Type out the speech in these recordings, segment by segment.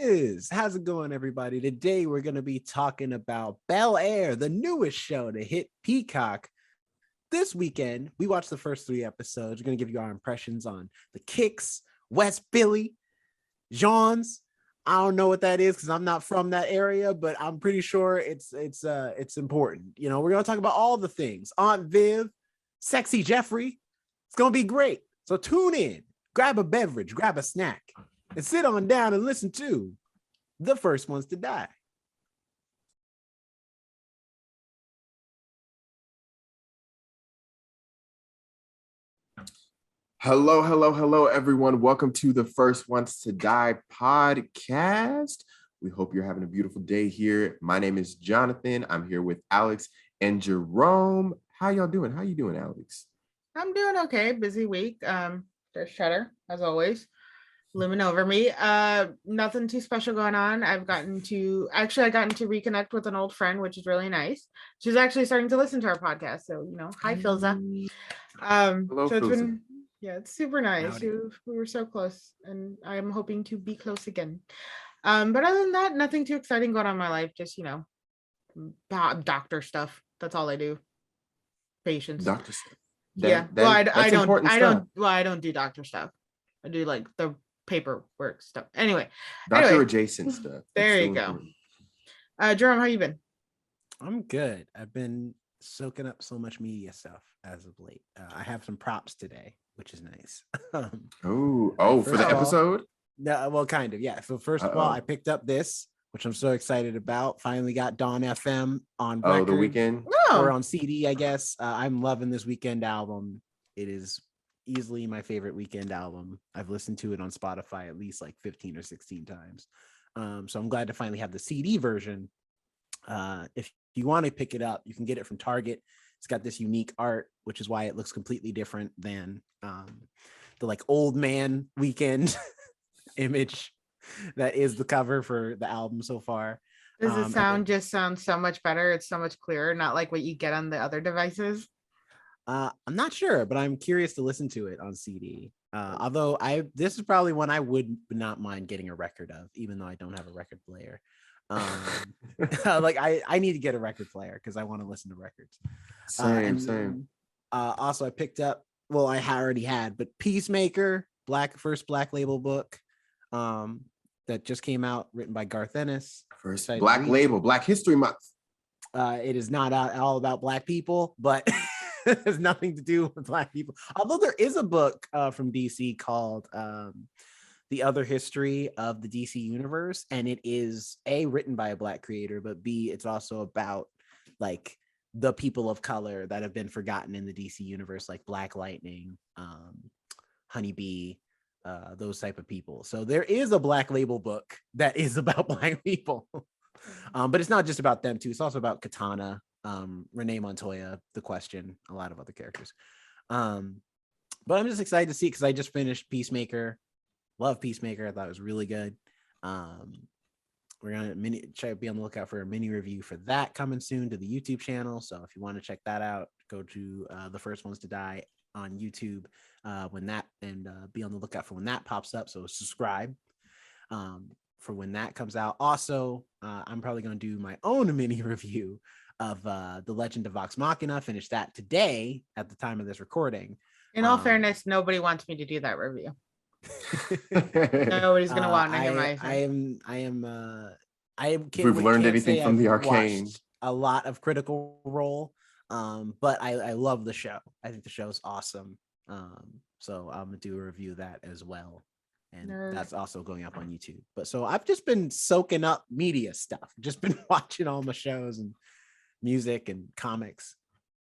is. How's it going, everybody? Today we're going to be talking about Bel Air, the newest show to hit Peacock this weekend. We watched the first 3 episodes. We're going to give you our impressions on the Kicks, West Philly, Jean's. I don't know what that is because I'm not from that area, but I'm pretty sure it's important. You know, we're going to talk about all the things. Aunt Viv, Sexy Jeffrey. It's going to be great. So tune in, grab a beverage, grab a snack, and sit on down and listen to The First Ones to Die. Hello, everyone. Welcome to the First Ones to Die podcast. We hope you're having a beautiful day here. My name is Jonathan. I'm here with Alex and Jerome. How y'all doing? How you doing, Alex? I'm doing okay. Busy week. There's Cheddar, as always, looming over me. Nothing too special going on. I gotten to reconnect with an old friend, which is really nice. She's actually starting to listen to our podcast. So, hi, Philza. Hello, so it's Philza. been, it's super nice. Howdy. We were so close, and I'm hoping to be close again. But other than that, nothing too exciting going on in my life. Just, doctor stuff. That's all I do. Patients. Doctor stuff. I don't do doctor stuff. I do like the paperwork stuff. Anyway, adjacent stuff. There you go. Jerome, how you been? I'm good. I've been soaking up so much media stuff as of late. I have some props today, which is nice. for the episode? No, well, kind of, yeah. So first of all, I picked up this, which I'm so excited about. Finally got Dawn FM on record. The weekend? Or on CD, I guess. I'm loving this weekend album. It is easily my favorite weekend album. I've listened to it on Spotify at least like 15 or 16 times. So I'm glad to finally have the CD version. If you want to pick it up, you can get it from Target. It's got this unique art, which is why it looks completely different than the like old man weekend image that is the cover for the album so far. Does it sound so much better? It's so much clearer, not like what you get on the other devices. I'm not sure, but I'm curious to listen to it on CD. Although this is probably one I would not mind getting a record of, even though I don't have a record player. Like I need to get a record player because I want to listen to records. Same. Also, I picked up. Well, I already had, but Peacemaker, first Black Label book. That just came out, written by Garth Ennis. First Black Label, Black History Month. It is not all about Black people, but it has nothing to do with Black people. Although there is a book from DC called The Other History of the DC Universe, and it is written by a Black creator, but B, it's also about like the people of color that have been forgotten in the DC universe, like Black Lightning, Honeybee, those type of people. So there is a Black Label book that is about Black people. But it's not just about them too. It's also about Katana, Renee Montoya, The Question, a lot of other characters. But I'm just excited to see it because I just finished Peacemaker. Love Peacemaker. I thought it was really good. We're gonna try to be on the lookout for a mini review for that coming soon to the YouTube channel. So if you want to check that out, go to The First Ones to Die on YouTube be on the lookout for when that pops up. So subscribe for when that comes out. Also, I'm probably going to do my own mini review of The Legend of Vox Machina. Finish that today at the time of this recording. In all fairness, nobody wants me to do that review. Nobody's gonna want to hear my. I am. We've learned anything from the Arcane. A lot of Critical Role, but I love the show. I think the show is awesome. So I'm gonna do a review of that as well, and that's also going up on YouTube. But so I've just been soaking up media stuff. Just been watching all my shows and music and comics.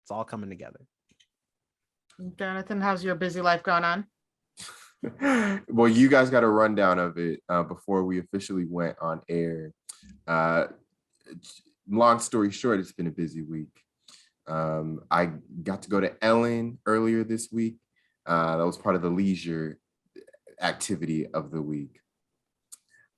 It's all coming together. Jonathan, how's your busy life going on? Well, you guys got a rundown of it before we officially went on air. Long story short, it's been a busy week. I got to go to Ellen earlier this week. That was part of the leisure activity of the week.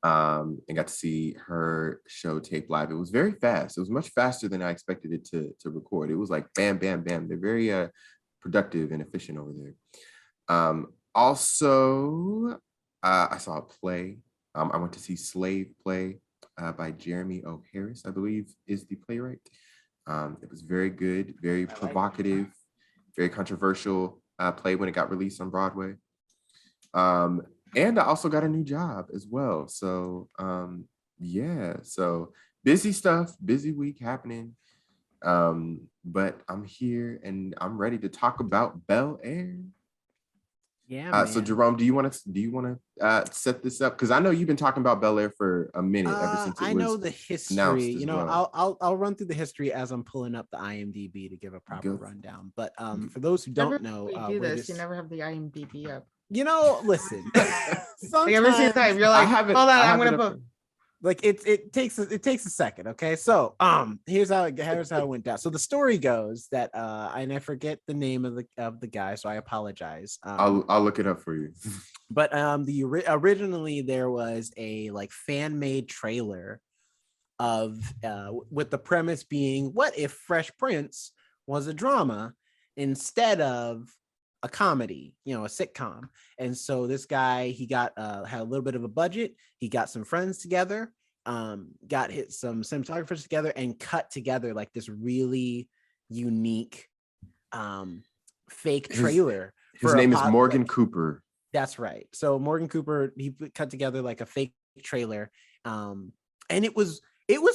And got to see her show tape live. It was very fast. It was much faster than I expected it to record. It was like bam, bam, bam. They're very productive and efficient over there. Also, I saw a play I went to see Slave Play by Jeremy O. Harris, I believe is the playwright. It was very good, very provocative, very controversial play when it got released on Broadway. And I also got a new job as well. So yeah, so busy stuff, busy week happening. But I'm here and I'm ready to talk about Bel Air. Yeah, man. So Jerome, do you want to set this up? Because I know you've been talking about Bel Air for a minute ever since it was I know the history. You know, I'll run through the history as I'm pulling up the IMDb to give a proper rundown. But for those who don't know, we do this. You never have the IMDb up. You know, listen. Like every single time you're like, hold on, I'm gonna put. Like it takes a second. Okay, so here's how it went down. So the story goes that and I forget the name of the guy, so I apologize. I'll look it up for you. But originally there was a like fan made trailer of with the premise being, what if Fresh Prince was a drama instead of a comedy, you know, a sitcom. And so this guy, he got had a little bit of a budget. He got some friends together, got some cinematographers together, and cut together like this really unique fake trailer. His name is Morgan Cooper. That's right. So Morgan Cooper, he cut together like a fake trailer, and it was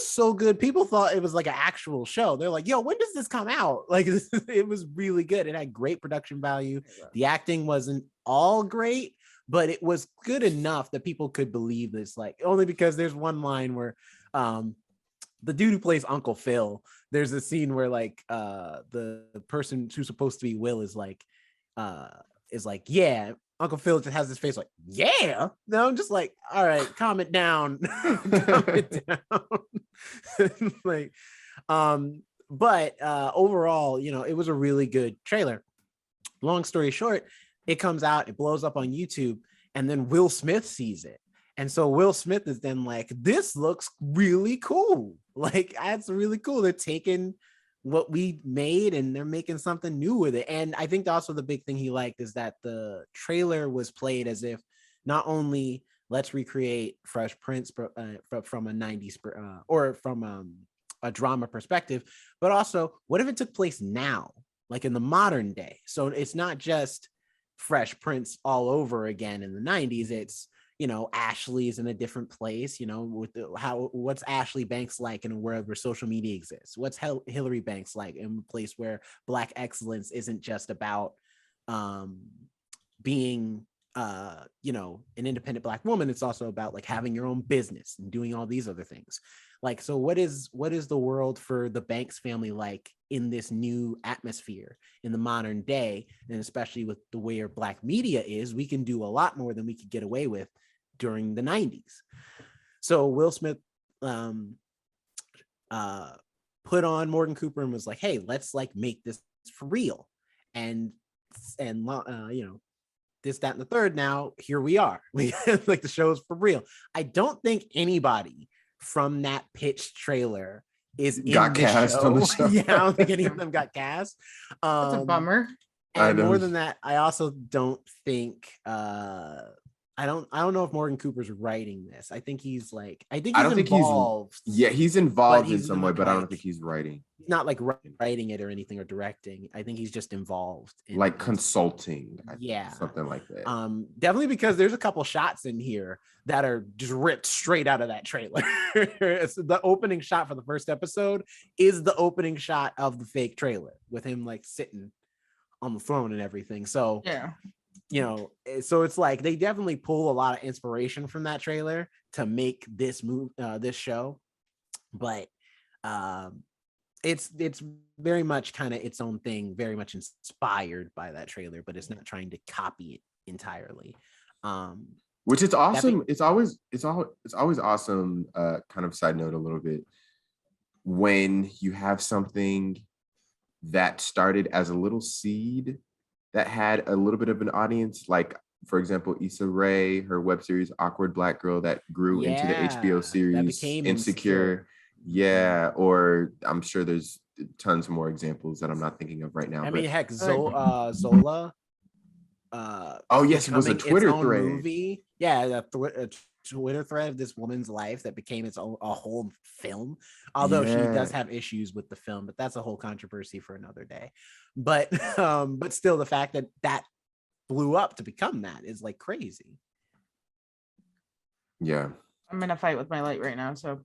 so good. People thought it was like an actual show. They're like, yo, when does this come out? Like, it was really good. It had great production value. The acting wasn't all great, but it was good enough that people could believe this, like, only because there's one line where the dude who plays Uncle Phil, there's a scene where like the person who's supposed to be Will is like, yeah. Uncle Phil just has his face like, yeah. No, I'm just like, all right, calm it down. Calm it down. Like, but overall, you know, it was a really good trailer. Long story short, it comes out, it blows up on YouTube, and then Will Smith sees it. And so Will Smith is then like, this looks really cool. Like, that's really cool. They're taking what we made and they're making something new with it. And I think also the big thing he liked is that the trailer was played as if not only let's recreate Fresh Prince from a 90s or from a drama perspective, but also what if it took place now, like in the modern day? So it's not just Fresh Prince all over again in the 90s. It's, you know, Ashley's in a different place, you know, with what's Ashley Banks like in a world where social media exists? What's Hillary Banks like in a place where Black excellence isn't just about being, you know, an independent Black woman? It's also about like having your own business and doing all these other things. Like, so what is the world for the Banks family like in this new atmosphere in the modern day? And especially with the way our Black media is, we can do a lot more than we could get away with during the 90s. So Will Smith put on Morgan Cooper and was like, hey, let's like make this for real. And you know, this, that, and the third. Now here we are. Like, the show's for real. I don't think anybody from that pitch trailer got cast on the show. Yeah, I don't think any of them got cast. That's a bummer. And more than that, I also don't think I don't know if Morgan Cooper's writing this. I think he's involved. He's involved in some way, but I don't think he's writing. He's not like writing it or anything or directing. I think he's just involved in like consulting. Something like that. Definitely, because there's a couple shots in here that are just ripped straight out of that trailer. So the opening shot for the first episode is the opening shot of the fake trailer with him like sitting on the throne and everything. So yeah. You know, so it's like they definitely pull a lot of inspiration from that trailer to make this this show, but it's very much kind of its own thing, very much inspired by that trailer, but it's not trying to copy it entirely. Which is awesome. It's always awesome. Kind of side note a little bit, when you have something that started as a little seed that had a little bit of an audience, like, for example, Issa Rae, her web series Awkward Black Girl, that grew into the HBO series Insecure. Yeah, or I'm sure there's tons more examples that I'm not thinking of right now. I mean, heck, Zola. Oh yes, it was a Twitter thread. Movie. Yeah, a Twitter thread of this woman's life that became its own a whole film. Although she does have issues with the film, but that's a whole controversy for another day. But still, the fact that that blew up to become that is like crazy. Yeah. I'm in a fight with my light right now, so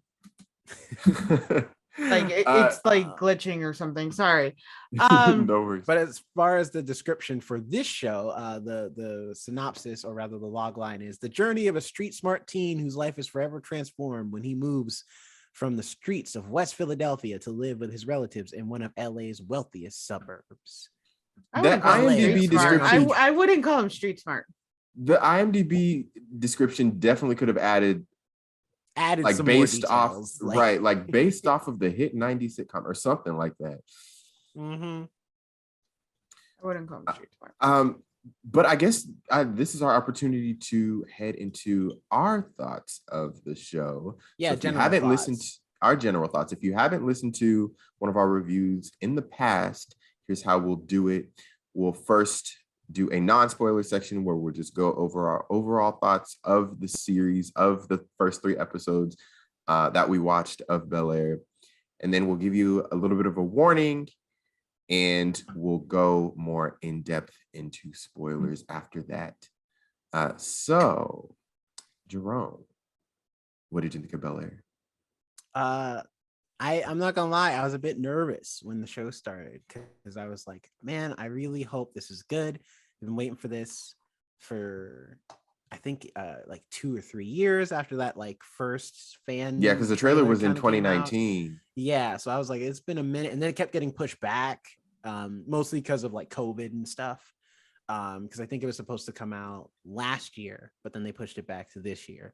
like it's like glitching or something. Sorry. No worries. But as far as the description for this show, the synopsis, or rather the log line, is the journey of a street smart teen whose life is forever transformed when he moves from the streets of West Philadelphia to live with his relatives in one of LA's wealthiest suburbs. That IMDb description, I wouldn't call him street smart. The IMDb description definitely could have added like some based off details, right, like based off of the hit 90s sitcom or something like that. Mm-hmm. I wouldn't call him street smart. But I guess this is our opportunity to head into our thoughts of the show. Yeah, so if you haven't listened to our general thoughts, if you haven't listened to one of our reviews in the past, here's how we'll do it. We'll first do a non-spoiler section where we'll just go over our overall thoughts of the series, of the first 3 episodes that we watched of Bel Air. And then we'll give you a little bit of a warning, and we'll go more in depth into spoilers after that. So, Jerome, what did you think of Bel Air? I'm not gonna lie, I was a bit nervous when the show started because I was like, man, I really hope this is good. I've been waiting for this for I think like 2 or 3 years after that like first fan. Yeah, because the trailer was in 2019. Yeah, so I was like, it's been a minute, and then it kept getting pushed back, mostly because of like COVID and stuff. Because I think it was supposed to come out last year, but then they pushed it back to this year.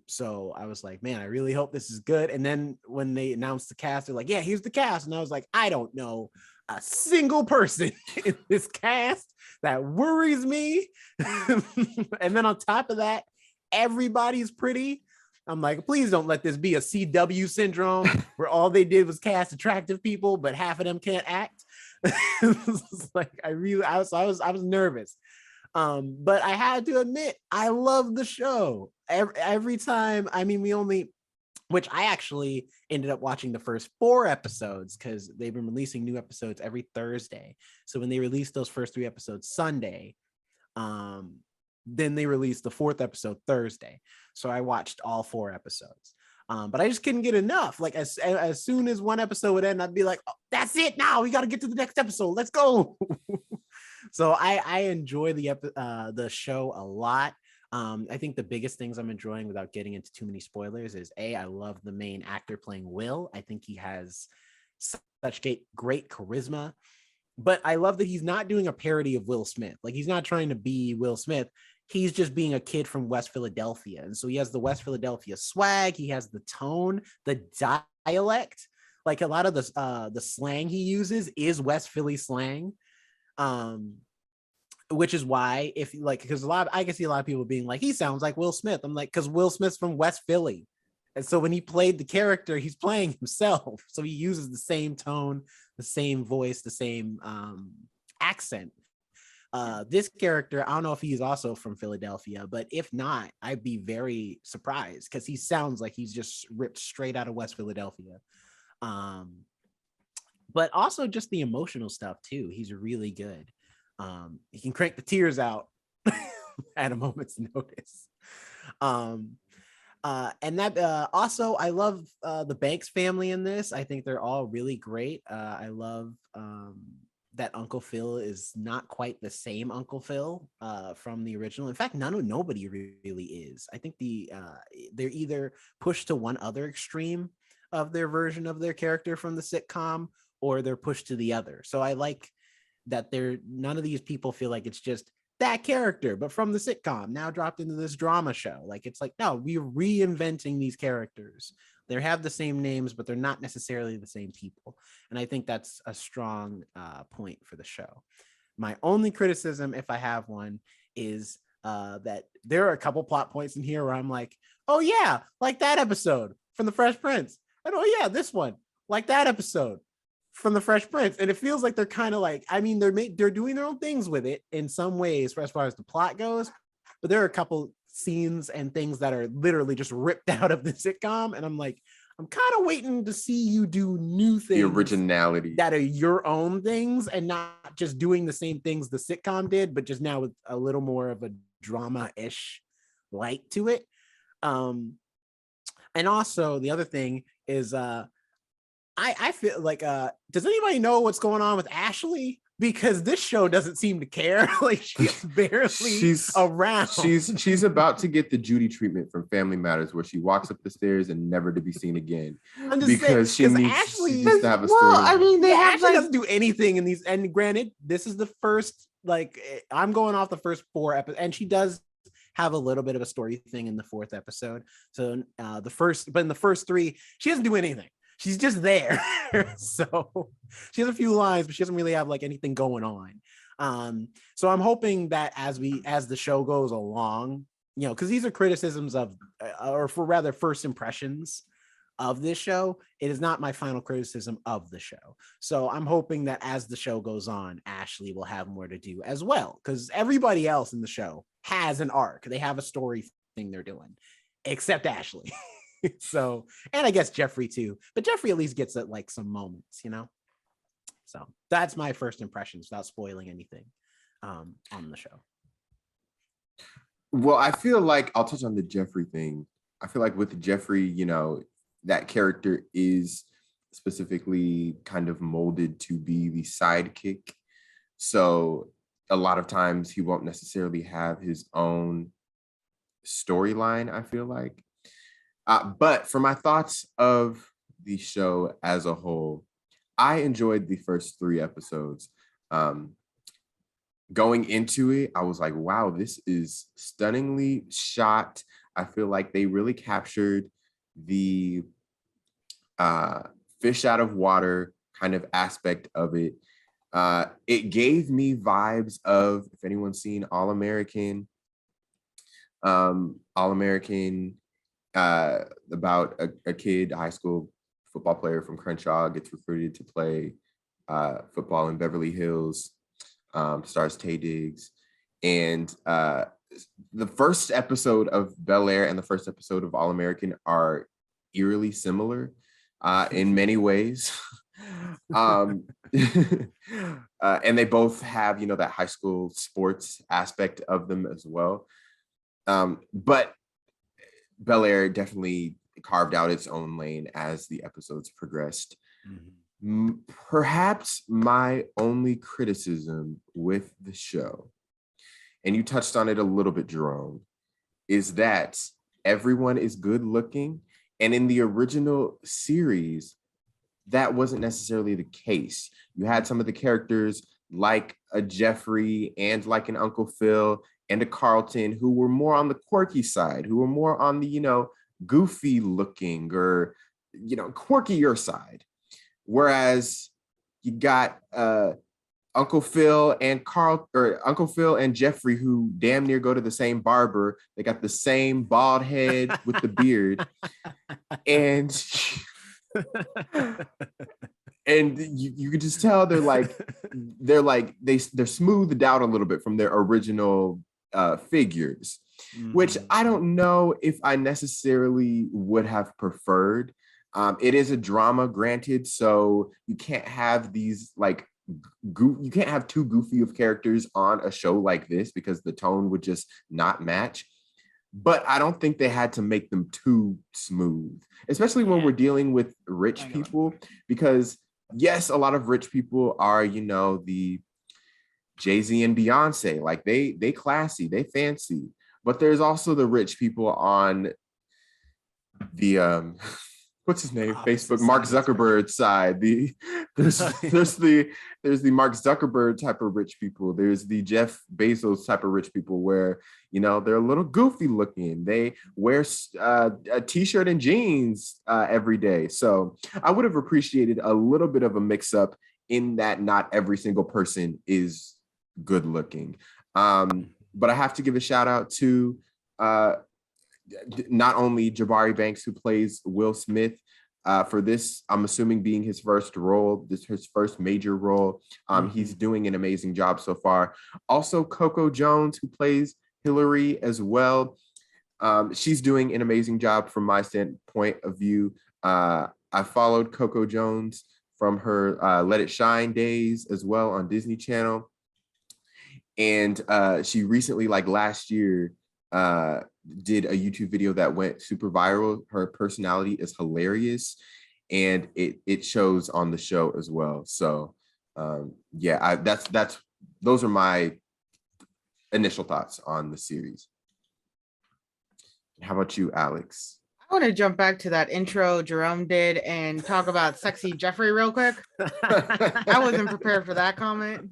So I was like, man, I really hope this is good. And then when they announced the cast, they're like, yeah, here's the cast. And I was like, I don't know a single person in this cast that worries me. And then on top of that, everybody's pretty. I'm like, please don't let this be a CW syndrome where all they did was cast attractive people, but half of them can't act. Like I was nervous. But I had to admit, I love the show. Every time, I mean, which I actually ended up watching the first 4 episodes because they've been releasing new episodes every Thursday. So when they released those first 3 episodes Sunday, then they released the 4th episode Thursday. So I watched all 4 episodes. But I just couldn't get enough. Like as soon as one episode would end, I'd be like, oh, that's it now. We got to get to the next episode. Let's go. So I enjoy the show a lot. I think the biggest things I'm enjoying, without getting into too many spoilers, is I love the main actor playing Will. I think he has such great charisma, but I love that he's not doing a parody of Will Smith. Like he's not trying to be Will Smith. He's just being a kid from West Philadelphia. And so he has the West Philadelphia swag. He has the tone, the dialect. Like a lot of the slang he uses is West Philly slang. Which is why because I can see a lot of people being like, he sounds like Will Smith. I'm like, because Will Smith's from West Philly. And so when he played the character, he's playing himself. So he uses the same tone, the same voice, the same accent. This character, I don't know if he's also from Philadelphia, but if not, I'd be very surprised because he sounds like he's just ripped straight out of West Philadelphia. But also just the emotional stuff too. He's really good. He can crank the tears out at a moment's notice. And that also, I love the Banks family in this. I think they're all really great. I love that Uncle Phil is not quite the same Uncle Phil from the original. In fact, nobody really is. I think they're either pushed to one other extreme of their version of their character from the sitcom, or they're pushed to the other. So I like that none of these people feel like it's just that character, but from the sitcom now dropped into this drama show. Like it's like, no, we're reinventing these characters. They have the same names, but they're not necessarily the same people. And I think that's a strong point for the show. My only criticism, if I have one, is that there are a couple plot points in here where I'm like, oh yeah, like that episode from the Fresh Prince. And oh yeah, this one, like that episode from the Fresh Prince. And it feels like they're kind of like, I mean, they're doing their own things with it in some ways as far as the plot goes, but there are a couple scenes and things that are literally just ripped out of the sitcom, and I'm like, I'm kind of waiting to see you do new things, the originality that are your own things, and not just doing the same things the sitcom did, but just now with a little more of a drama-ish light to it. And also the other thing is I feel like does anybody know what's going on with Ashley? Because this show doesn't seem to care. Like, she's barely around. She's about to get the Judy treatment from Family Matters, where she walks up the stairs and never to be seen again. I'm just because saying, Ashley she needs to have a story. Well, I mean, they have Ashley doesn't do anything in these. And granted, this is the first, like, I'm going off the first 4 episodes, and she does have a little bit of a story thing in the 4th episode. So in the first 3, she doesn't do anything. She's just there. So she has a few lines, but she doesn't really have like anything going on. So I'm hoping that as the show goes along, you know, because these are criticisms of, or for rather first impressions of this show. It is not my final criticism of the show. So I'm hoping that as the show goes on, Ashley will have more to do as well, because everybody else in the show has an arc. They have a story thing they're doing, except Ashley. So, and I guess Jeffrey too, but Jeffrey at least gets like some moments, you know. So that's my first impressions without spoiling anything on the show. Well, I feel like I'll touch on the Jeffrey thing. I feel like with Jeffrey, you know, that character is specifically kind of molded to be the sidekick. So a lot of times he won't necessarily have his own storyline, I feel like. But for my thoughts of the show as a whole, I enjoyed the first 3 episodes. Going into it, I was like, wow, this is stunningly shot. I feel like they really captured the fish out of water kind of aspect of it. It gave me vibes of, if anyone's seen All-American, about a kid, a high school football player from Crenshaw, gets recruited to play football in Beverly Hills, stars Taye Diggs. And the first episode of Bel Air and the first episode of All-American are eerily similar in many ways. And they both have, you know, that high school sports aspect of them as well. But Bel Air definitely carved out its own lane as the episodes progressed. Mm-hmm. Perhaps my only criticism with the show, and you touched on it a little bit, Jerome, is that everyone is good looking. And in the original series, that wasn't necessarily the case. You had some of the characters like a Jeffrey and like an Uncle Phil and a Carlton who were more on the quirky side, who were more on the, you know, goofy looking or, you know, quirkier side. Whereas you got Uncle Phil and Jeffrey, who damn near go to the same barber. They got the same bald head with the beard. And you could just tell they're smoothed out a little bit from their original figures, mm-hmm. which I don't know if I necessarily would have preferred. It is a drama, granted, so you can't have these like you can't have too goofy of characters on a show like this because the tone would just not match. But I don't think they had to make them too smooth, especially when we're dealing with rich people, because yes, a lot of rich people are, you know, the Jay-Z and Beyonce, like they classy, they fancy, but there's also the rich people on the what's his name? Facebook, Mark Zuckerberg's side. There's the Mark Zuckerberg type of rich people. There's the Jeff Bezos type of rich people where, you know, they're a little goofy looking. They wear a t-shirt and jeans every day. So I would have appreciated a little bit of a mix up in that not every single person is good looking. But I have to give a shout out to not only Jabari Banks, who plays Will Smith, for this, I'm assuming being his first role, his first major role. He's doing an amazing job so far. Also, Coco Jones, who plays Hillary as well. She's doing an amazing job from my standpoint of view. I followed Coco Jones from her Let It Shine days as well on Disney Channel. And she recently, like last year, did a YouTube video that went super viral. Her personality is hilarious, and it shows on the show as well. So yeah, those are my initial thoughts on the series. How about you, Alex? I want to jump back to that intro Jerome did and talk about sexy Jeffrey real quick. I wasn't prepared for that comment.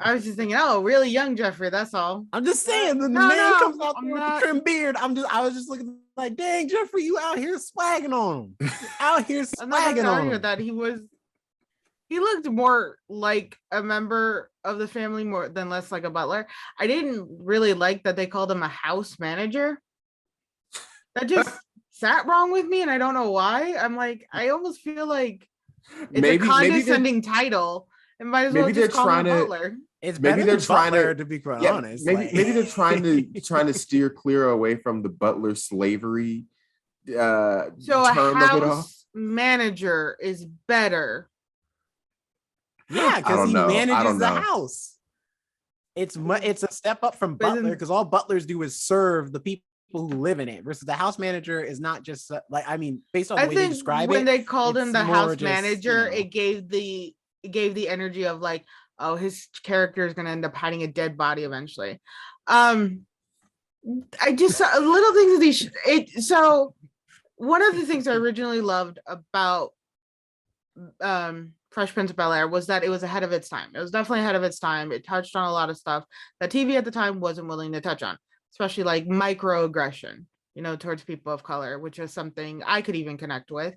I was just thinking, oh, really young Jeffrey, that's all. I'm just saying, the man comes out there with the trim beard. I was just looking like, dang, Jeffrey, you out here swagging on him. Out here swagging on him. That he looked more like a member of the family more than less like a butler. I didn't really like that they called him a house manager. That just sat wrong with me, and I don't know why. I'm like, I almost feel like it's a condescending title, and might as well just call him butler. It's maybe they're trying to be quite honest. Maybe they're trying to steer clear away from the butler slavery. So a house manager is better. Yeah, because he manages the house. It's a step up from butler, because all butlers do is serve the people who live in it, versus the house manager is not just like, I mean, based on the way they describe it, when they called him the house manager, it gave the energy of like, oh, his character is going to end up hiding a dead body eventually. I just saw little things so one of the things I originally loved about Fresh Prince of Bel Air was that it was ahead of its time. It was definitely ahead of its time. It touched on a lot of stuff that TV at the time wasn't willing to touch on, especially like microaggression, towards people of color, which is something I could even connect with.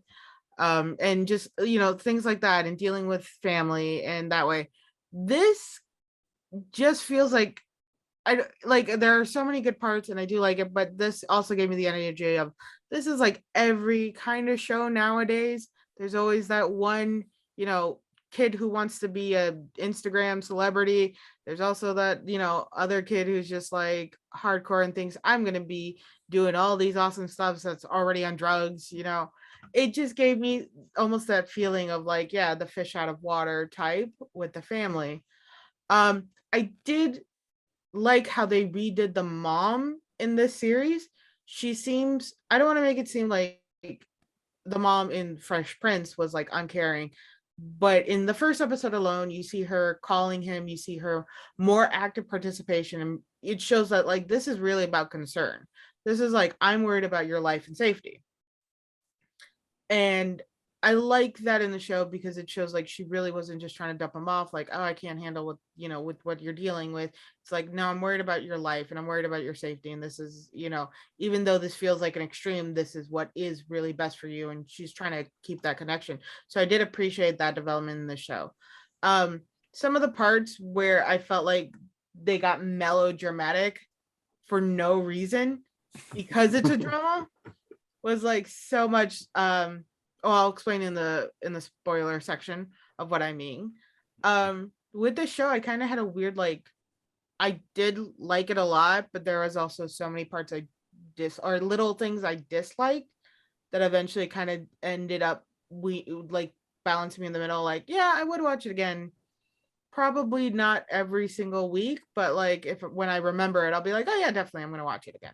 And just, things like that, and dealing with family and that way. This just feels like there are so many good parts and I do like it, but this also gave me the energy of, this is like every kind of show nowadays. There's always that one, kid who wants to be a Instagram celebrity. There's also that, other kid who's just like hardcore and thinks, I'm going to be doing all these awesome stuff that's already on drugs. It just gave me almost that feeling of like, yeah, the fish out of water type with the family. I did like how they redid the mom in this series. She seems, I don't want to make it seem like the mom in Fresh Prince was like uncaring, but in the first episode alone, you see her calling him, you see her more active participation, and it shows that like this is really about concern. This is like, I'm worried about your life and safety. And I like that in the show because it shows like she really wasn't just trying to dump him off like, oh, I can't handle what, with what you're dealing with. It's like, no, I'm worried about your life and I'm worried about your safety. And this is, even though this feels like an extreme, this is what is really best for you. And she's trying to keep that connection. So I did appreciate that development in the show. Some of the parts where I felt like they got melodramatic for no reason because it's a drama was like so much, I'll explain in the spoiler section of what I mean. With the show, I kind of had a weird, like, I did like it a lot, but there was also so many parts or little things I disliked that eventually kind of ended up balancing me in the middle. Like, yeah, I would watch it again. Probably not every single week, but like when I remember it, I'll be like, oh yeah, definitely, I'm gonna watch it again.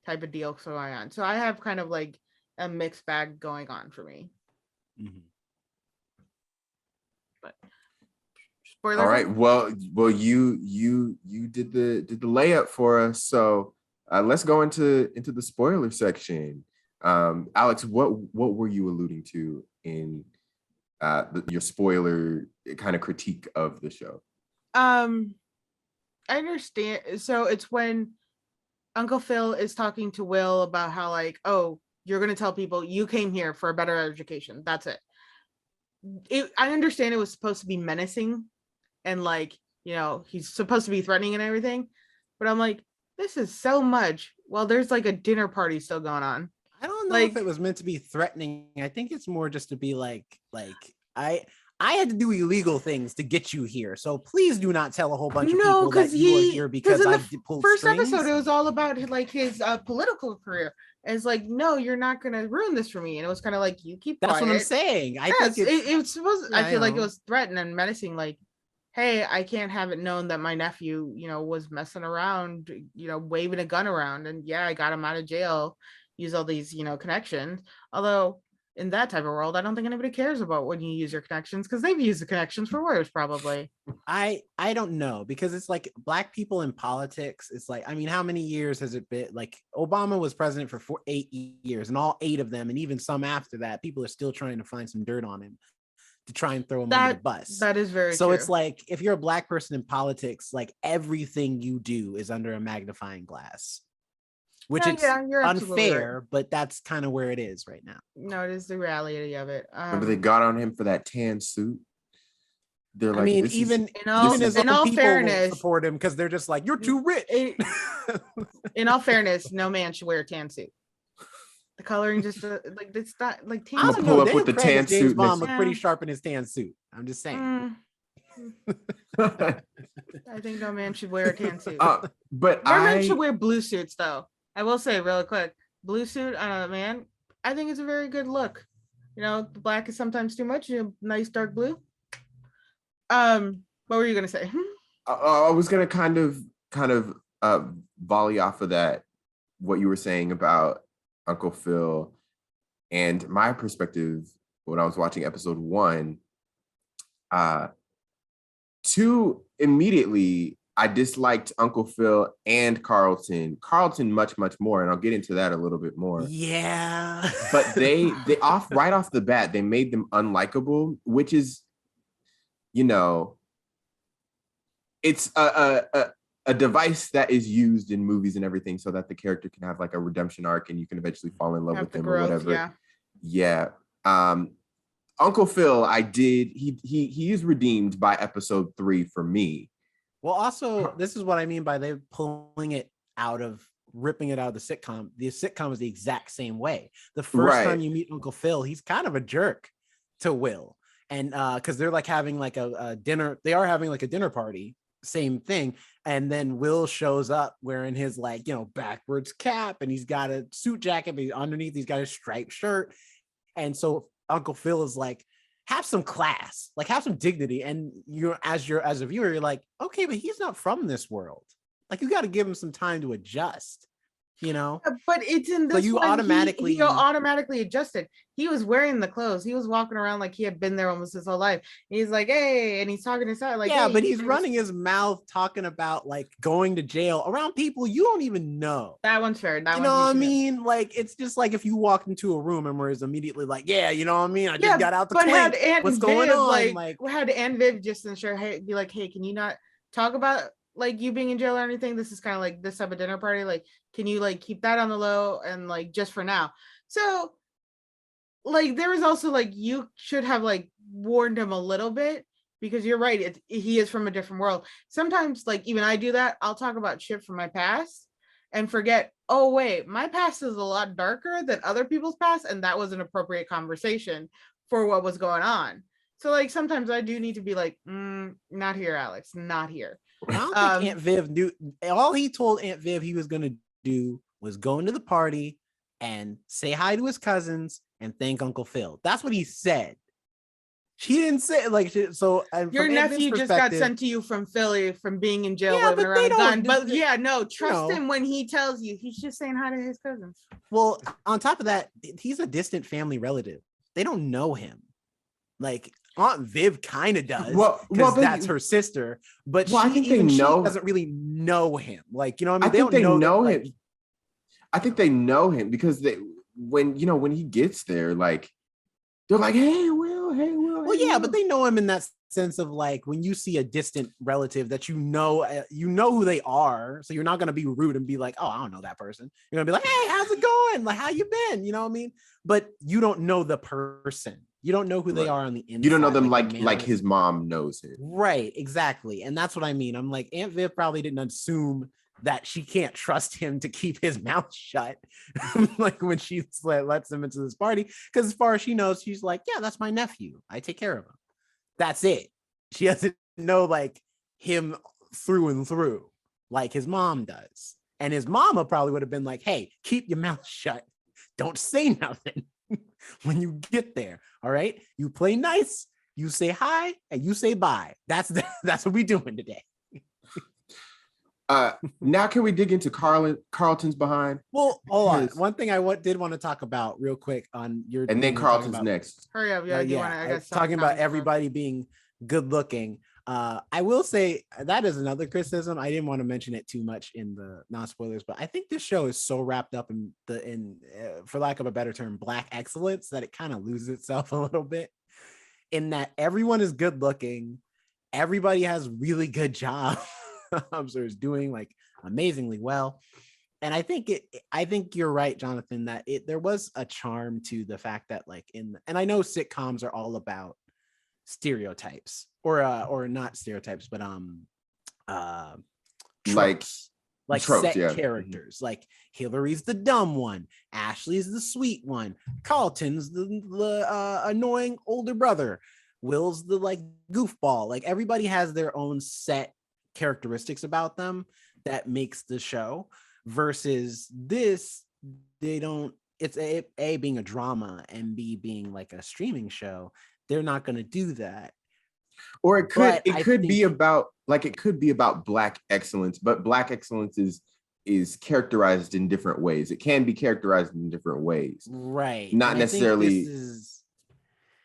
Type of deal going on. So I have kind of like a mixed bag going on for me. Mm-hmm. But spoiler. All right. Well, you did the layup for us. So let's go into the spoiler section. Alex, what were you alluding to in your spoiler kind of critique of the show? I understand. So it's when Uncle Phil is talking to Will about how like, oh, you're going to tell people you came here for a better education. That's it. I understand it was supposed to be menacing and like, he's supposed to be threatening and everything. But I'm like, this is so much. Well, there's like a dinner party still going on. I don't know if it was meant to be threatening. I think it's more just to be like I I had to do illegal things to get you here. So please do not tell a whole bunch of No, people that because you are here because in I the pulled first strings. episode, it was all about like his political career. And it's like, no, you're not gonna ruin this for me. And it was kind of like, you keep That's quiet. what I'm saying. I Yes, think it was supposed. Yeah, I feel like it know. was threatened and menacing. Like, hey, I can't have it known that my nephew, was messing around, waving a gun around, and yeah, I got him out of jail. Use all these, connections. Although in that type of world, I don't think anybody cares about when you use your connections because they've used the connections for worse, probably. I don't know because it's like Black people in politics. It's like, I mean, how many years has it been? Like Obama was president for 8 years, and all 8 of them, and even some after that, people are still trying to find some dirt on him to try and throw him under the bus. That is very so true. It's like if you're a Black person in politics, like everything you do is under a magnifying glass, which you're unfair, right. But that's kind of where it is right now. No, it is the reality of it. Remember they got on him for that tan suit. They're like, I mean, even his own people fairness, will support him because they're just like, you're too rich. In all fairness, no man should wear a tan suit. The coloring just like it's not like tan. I'm gonna pull up with the tan suit. James Bond looked pretty sharp in his tan suit. I'm just saying. I think no man should wear a tan suit. But men should wear blue suits, though. I will say really quick, blue suit on a man, I think it's a very good look. The black is sometimes too much. Nice dark blue. What were you gonna say? I was gonna kind of volley off of that, what you were saying about Uncle Phil, and my perspective when I was watching episode 1. 2, immediately I disliked Uncle Phil and Carlton much more, and I'll get into that a little bit more. Yeah. But they right off the bat, they made them unlikable, which is, it's a device that is used in movies and everything so that the character can have like a redemption arc and you can eventually fall in love with him or whatever. Yeah. Uncle Phil, he is redeemed by episode 3 for me. Well, also, this is what I mean by they ripping it out of the sitcom. The sitcom is the exact same way. The first time you meet Uncle Phil, he's kind of a jerk to Will. And because they're like having like a dinner, they are having like a dinner party, same thing. And then Will shows up wearing his like, backwards cap, and he's got a suit jacket, but underneath he's got a striped shirt. And so Uncle Phil is like, have some class, like have some dignity. And as a viewer, you're like, okay, but he's not from this world. Like you got to give him some time to adjust, But it's in this. So you automatically he automatically adjusted. He was wearing the clothes. He was walking around like he had been there almost his whole life. He's like, hey, and he's talking to side like, yeah, hey, but he's running his mouth talking about like going to jail around people you don't even know. That one's fair. What I mean? Like it's just like if you walked into a room and was immediately like, yeah, you know what I mean? I just got out the clink. What's going on? Like had Aunt Viv just ensure, hey, be like, hey, can you not talk about like you being in jail or anything? This is kind of like this type of dinner party. Like, can you like keep that on the low and like just for now? So like there was also like you should have like warned him a little bit because you're right. He is from a different world. Sometimes like even I do that. I'll talk about shit from my past and forget, oh wait, my past is a lot darker than other people's past, and that was an appropriate conversation for what was going on. So like sometimes I do need to be like, not here, Alex, not here. I don't think Aunt Viv knew. All he told Aunt Viv he was going to do was go into the party and say hi to his cousins and thank Uncle Phil. That's what he said. She didn't say like so. Your nephew just got sent to you from Philly from being in jail waving around a gun. But yeah, no, trust him when he tells you. He's just saying hi to his cousins. Well, on top of that, he's a distant family relative. They don't know him. Like Aunt Viv kind of does, because that's her sister. But I think they know. She doesn't really know him. Like I mean, I think they know him. I think they know him because when he gets there, like they're like, hey, Will, hey, Will. Well, yeah, but they know him in that sense of like when you see a distant relative that you know who they are, so you're not gonna be rude and be like, oh, I don't know that person. You're gonna be like, hey, how's it going? Like, how you been? You know what I mean? But you don't know the person. You don't know who they are on the inside. You don't know them like his mom knows him. Right, exactly. And that's what I mean. I'm like, Aunt Viv probably didn't assume that she can't trust him to keep his mouth shut like when she lets him into this party, because as far as she knows, she's like, yeah, that's my nephew, I take care of him. That's it. She doesn't know like him through and through like his mom does. And his mama probably would have been like, hey, keep your mouth shut. Don't say nothing when you get there. All right. You play nice, you say hi, and you say bye. That's what we're doing today. Now can we dig into Carlton's behind? Well, hold on. One thing I did want to talk about real quick on your, and then Carlton's next. Hurry up. Yeah. Talking about everybody being good looking. I will say that is another criticism. I didn't want to mention it too much in the non-spoilers, but I think this show is so wrapped up in for lack of a better term, Black excellence, that it kind of loses itself a little bit, in that everyone is good looking, everybody has really good jobs, so is doing like amazingly well. And I think you're right, Jonathan, that there was a charm to the fact that like and I know sitcoms are all about stereotypes or not stereotypes, but tropes, like tropes, set characters. Like Hillary's the dumb one, Ashley's the sweet one, Carlton's the annoying older brother, Will's the like goofball. Like everybody has their own set characteristics about them that makes the show. Versus this, they don't. It's a being a drama and B being like a streaming show. They're not going to do that. Or it could be about Black excellence, but Black excellence is characterized in different ways. It can be characterized in different ways, right? Not necessarily.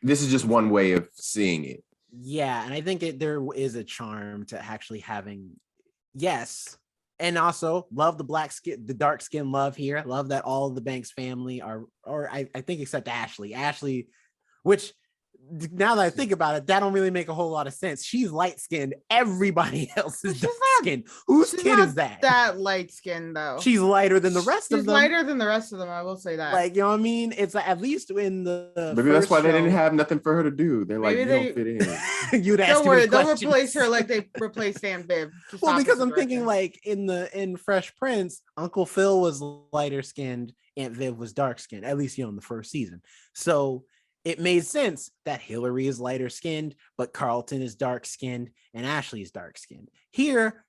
This is just one way of seeing it. Yeah, and I think there is a charm to actually having, yes. And also love the dark skin love here. Love that all of the Banks family are, or I think except Ashley, which now that I think about it, that don't really make a whole lot of sense. She's light skinned. Everybody else is dark skinned. Whose kid is that? That light skin though. She's lighter than the rest of them. She's lighter than the rest of them. I will say that. Like, you know what I mean? It's like, at least in the maybe that's why they didn't have nothing for her to do. They're like, you don't fit in. You'd ask. Don't worry, they'll replace her like they replaced Aunt Viv. Well, because I'm thinking like in Fresh Prince, Uncle Phil was lighter skinned, Aunt Viv was dark skinned. At least in the first season. So it made sense that Hillary is lighter skinned, but Carlton is dark skinned and Ashley is dark skinned. Here,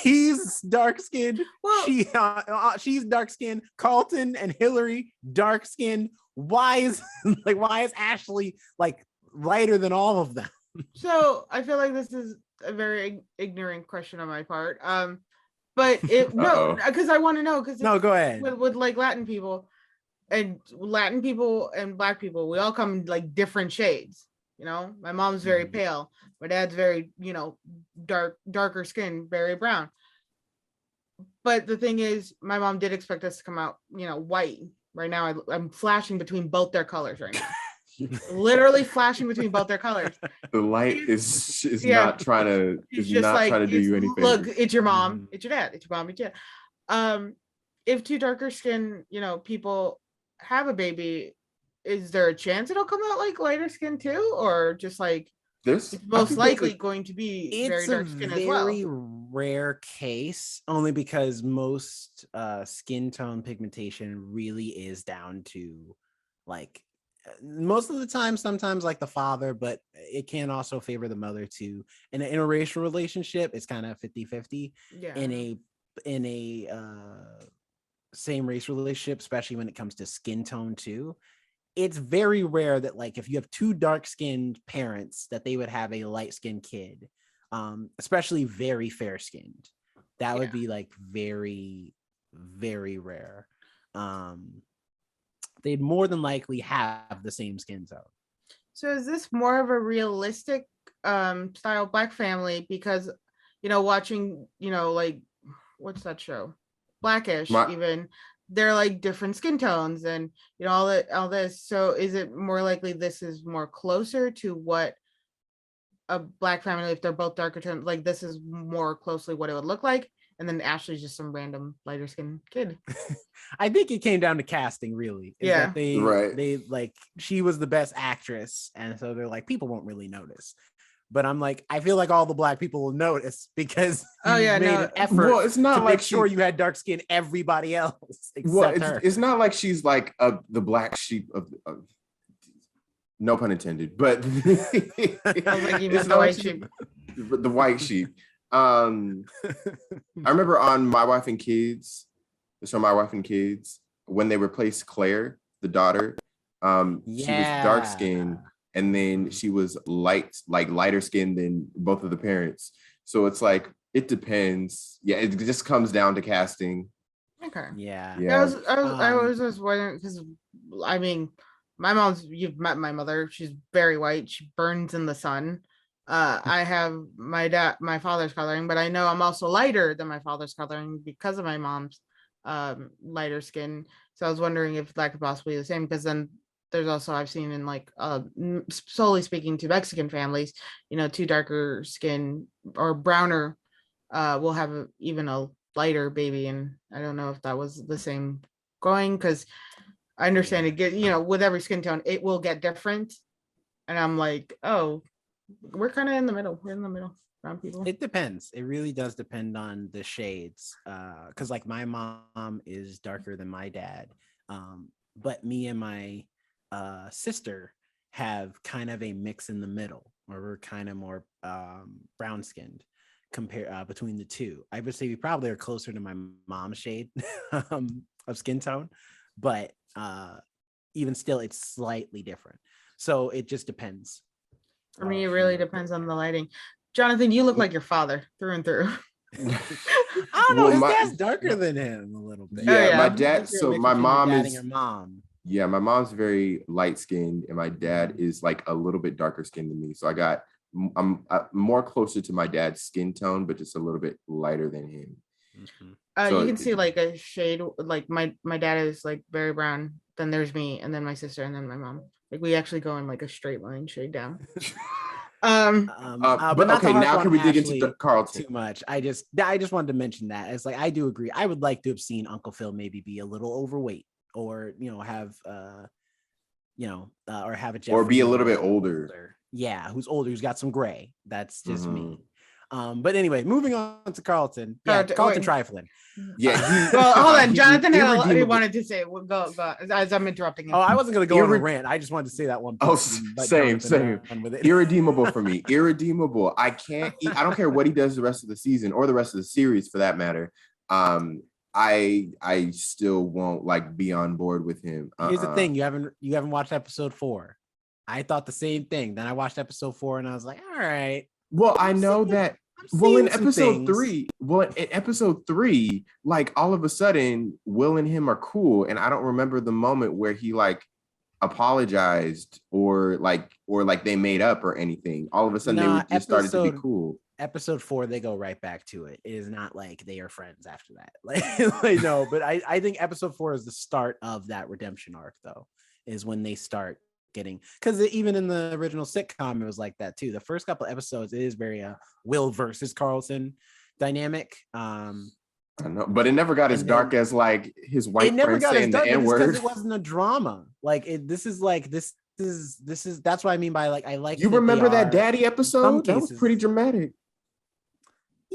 he's dark skinned. Well, she's dark skinned. Carlton and Hillary dark skinned. Why is Ashley like lighter than all of them? So I feel like this is a very ignorant question on my part. But because I want to know. No, go ahead. With like Latin people. And Latin people and Black people, we all come in like different shades. You know, my mom's very pale. My dad's very, darker skin, very brown. But the thing is, my mom did expect us to come out, white. Right now, I'm flashing between both their colors right now. Literally flashing between both their colors. The light is not trying to do you anything. Look, it's your mom, it's your dad, it's your mom, it's your dad. If two darker skin, people have a baby, is there a chance it'll come out like lighter skin too, or just like this? It's most likely going to be very dark skin as well. It's a very rare case, only because most skin tone pigmentation really is down to like most of the time, sometimes like the father, but it can also favor the mother too. In an interracial relationship, it's kind of 50-50. Yeah. In a same race relationship, especially when it comes to skin tone too, it's very rare that like if you have two dark-skinned parents that they would have a light-skinned kid, especially very fair-skinned. That would be like very, very rare. They'd more than likely have the same skin tone. So is this more of a realistic style Black family? Because watching like what's that show, Blackish, even they're like different skin tones and all this. So is it more likely this is more closer to what a Black family, if they're both darker tones, like this is more closely what it would look like, and then Ashley's just some random lighter skinned kid? I think it came down to casting, really. Yeah, they like, she was the best actress, and so they're like, people won't really notice. But I'm like, I feel like all the Black people will notice because made an effort. Well, it's not to like make sure you had dark skin. Everybody else except her. It's not like she's like the black sheep of No pun intended, but I was like, you meant the white sheep. The white sheep. I remember on My Wife and Kids, the show My Wife and Kids, when they replaced Claire, the daughter, she was dark skinned, and then she was lighter skinned than both of the parents. So it's like, it depends. Yeah, it just comes down to casting. Okay. Yeah. I was just wondering because I mean, you've met my mother. She's very white. She burns in the sun. I have my father's coloring, but I know I'm also lighter than my father's coloring because of my mom's lighter skin. So I was wondering if that could possibly be the same, because then there's also, I've seen in like solely speaking to Mexican families, two darker skin or browner will have even a lighter baby. And I don't know if that was the same going, because I understand it get, with every skin tone, it will get different. And I'm like, oh, we're kind of in the middle. We're in the middle, brown people. It depends. It really does depend on the shades. Because like my mom is darker than my dad. But me and my sister have kind of a mix in the middle, where we're kind of more brown skinned between the two. I would say we probably are closer to my mom's shade of skin tone, but even still, it's slightly different. So it just depends. For me, it really depends on the lighting. Jonathan, you look like your father through and through. I don't know. His dad's darker than him a little bit. Yeah, my dad. So my mom is your mom. Yeah, my mom's very light skinned, and my dad is like a little bit darker skinned than me. So I'm more closer to my dad's skin tone, but just a little bit lighter than him. So you can see like a shade. Like my dad is like very brown. Then there's me, and then my sister, and then my mom. Like we actually go in like a straight line shade down. But okay, now can we dig into Carlton too much? I just wanted to mention that. It's like, I do agree. I would like to have seen Uncle Phil maybe be a little overweight, or have or have a Jeffrey, or be a little bit older. Yeah, who's older, who's got some gray. That's just me. But anyway, moving on to Carlton. Yeah, Carlton trifling. Yeah. Well, hold on. Jonathan he wanted to say it. Go. As I'm interrupting him. Oh, I wasn't going to go on a rant. I just wanted to say that one. Same. Irredeemable for me. Irredeemable. I can't eat. I don't care what he does the rest of the season or the rest of the series for that matter. I still won't be on board with him. Here's the thing. You haven't watched episode 4. I thought the same thing. Then I watched episode 4 and I was like, all right. Well, I know that. Well, in episode 3, all of a sudden, Will and him are cool, and I don't remember the moment where he apologized or they made up or anything. All of a sudden, they just started to be cool. Episode 4, they go right back to it. It is not like they are friends after that. No, but I think episode 4 is the start of that redemption arc, though, is when they start getting, because even in the original sitcom it was like that too. The first couple episodes, it is very Will versus Carlton dynamic. I know, but it never got as dark as his white friend saying the N-word. Because it wasn't a drama. This is that's what I mean by I like. You remember that daddy episode? That was pretty dramatic.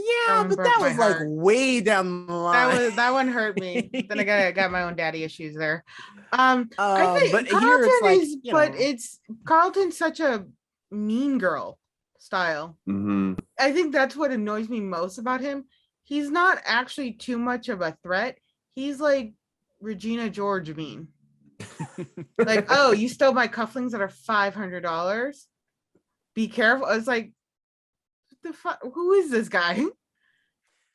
Yeah, but that was way down the line. That one hurt me. Then I got my own daddy issues there. I think but Carlton it's Carlton's such a mean girl style. Mm-hmm. I think that's what annoys me most about him. He's not actually too much of a threat. He's like Regina George mean. Oh, you stole my cufflinks that are $500. Be careful. It's like, the fuck, who is this guy?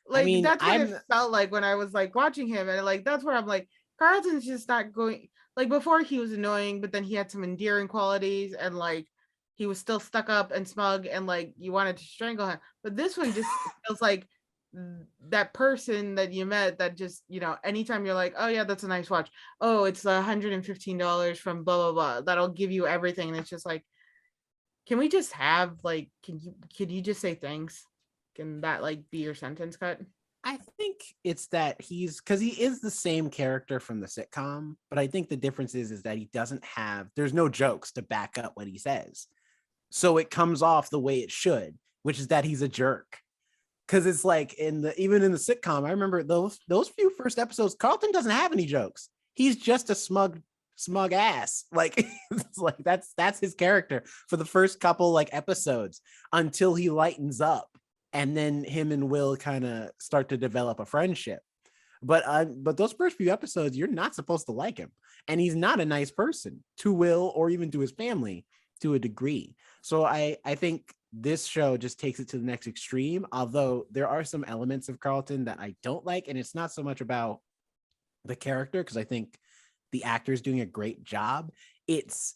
That's what it felt like when I was watching him, and that's where I'm like, Carlton's just not going. Before he was annoying, but then he had some endearing qualities, and he was still stuck up and smug, and you wanted to strangle him. But this one just feels like that person that you met that just, anytime you're like, oh yeah, that's a nice watch. Oh, it's $115 from blah blah blah. That'll give you everything, and it's just like, can we just have can you just say thanks? Can that be your sentence cut? I think it's that because he is the same character from the sitcom, but I think the difference is that he doesn't there's no jokes to back up what he says. So it comes off the way it should, which is that he's a jerk. Because it's even in the sitcom, I remember those few first episodes, Carlton doesn't have any jokes. He's just a smug smug ass. Like, it's like that's his character for the first couple like episodes until he lightens up, and then him and Will kind of start to develop a friendship. But those first few episodes, you're not supposed to like him, and he's not a nice person to Will or even to his family to a degree. So I think this show just takes it to the next extreme, although there are some elements of Carlton that I don't like, and it's not so much about the character, because I think the actor is doing a great job. It's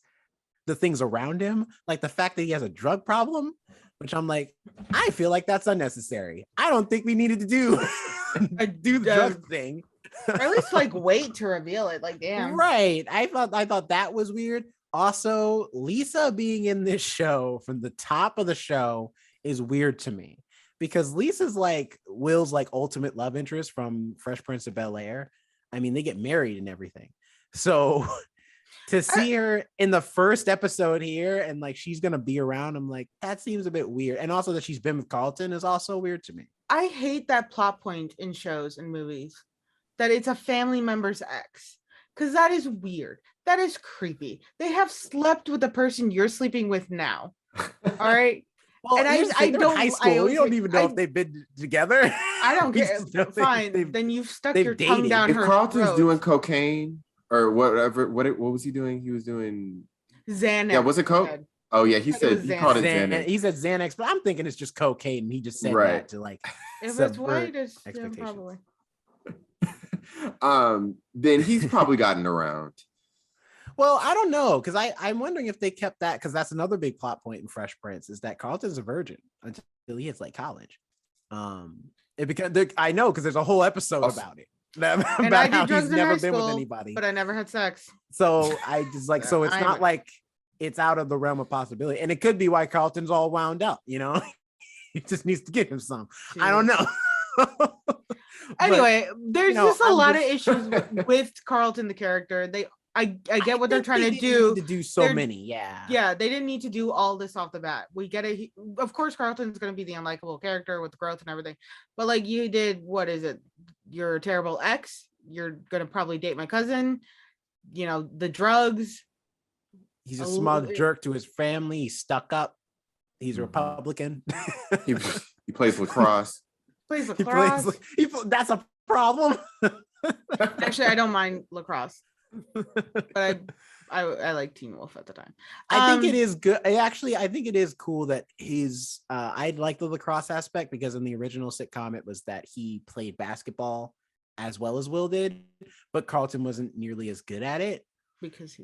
the things around him, like the fact that he has a drug problem, which I'm like, I feel like that's unnecessary. I don't think we needed to do the drug thing. Or at least like wait to reveal it. Like, damn. Right. I thought that was weird. Also, Lisa being in this show from the top of the show is weird to me, because Lisa's like Will's like ultimate love interest from Fresh Prince of Bel Air. I mean, they get married and everything. So to see her in the first episode here and like she's gonna be around, I'm like, that seems a bit weird. And also that she's been with Carlton is also weird to me. I hate that plot point in shows and movies, that it's a family member's ex, because that is weird. That is creepy. They have slept with the person you're sleeping with now. All right. Well, and I don't. High school. We don't even know if they've been together. I don't care. Fine. Then you've stuck your tongue down her throat. If Carlton's doing cocaine or whatever, what was he doing? He was doing Xanax. Yeah, was it coke? Oh yeah, he said he called it Xanax. He said Xanax, but I'm thinking it's just cocaine. And he just said that to like if it's white, it's probably. Then he's probably gotten around. Well, I don't know, because I'm wondering if they kept that, because that's another big plot point in Fresh Prince is that Carlton's a virgin until he hits like college. I know, because there's a whole episode about it. About how he's never been with anybody, but I never had sex. So I just like, so it's not like it's out of the realm of possibility, and it could be why Carlton's all wound up. You know, he just needs to give him some. Jeez. I don't know. Anyway, there's just a lot of issues with Carlton the character. I get what they're trying to do. To do so many, yeah. They didn't need to do all this off the bat. We get it. Of course, Carlton's going to be the unlikable character with the growth and everything. But like you did, what is it? You're a terrible ex. You're going to probably date my cousin. You know, the drugs. He's a smug jerk to his family. He's stuck up. He's a Republican. he plays lacrosse. That's a problem. Actually, I don't mind lacrosse. But I like Teen Wolf at the time. I think it is good. I think it is cool that I like the lacrosse aspect, because in the original sitcom it was that he played basketball as well as Will did, but Carlton wasn't nearly as good at it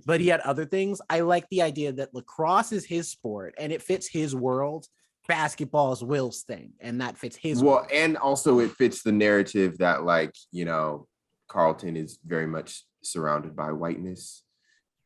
but he had other things. I like the idea that lacrosse is his sport and it fits his world. Basketball is Will's thing, and that fits his world. And also it fits the narrative that, like, you know, Carlton is very much surrounded by whiteness.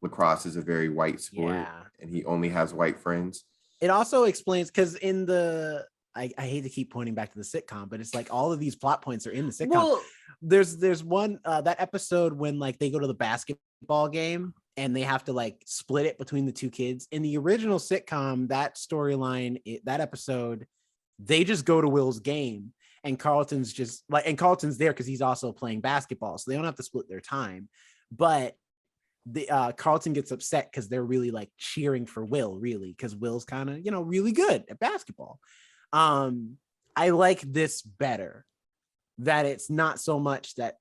Lacrosse is a very white sport, and he only has white friends. It also explains, because in the I hate to keep pointing back to the sitcom, but it's like all of these plot points are in the sitcom. Well, there's one that episode when like they go to the basketball game and they have to like split it between the two kids. In the original sitcom, that storyline, that episode, they just go to Will's game, and Carlton's there because he's also playing basketball, so they don't have to split their time. But the Carlton gets upset because they're really like cheering for Will, really, because Will's kind of, you know, really good at basketball. I like this better, that it's not so much that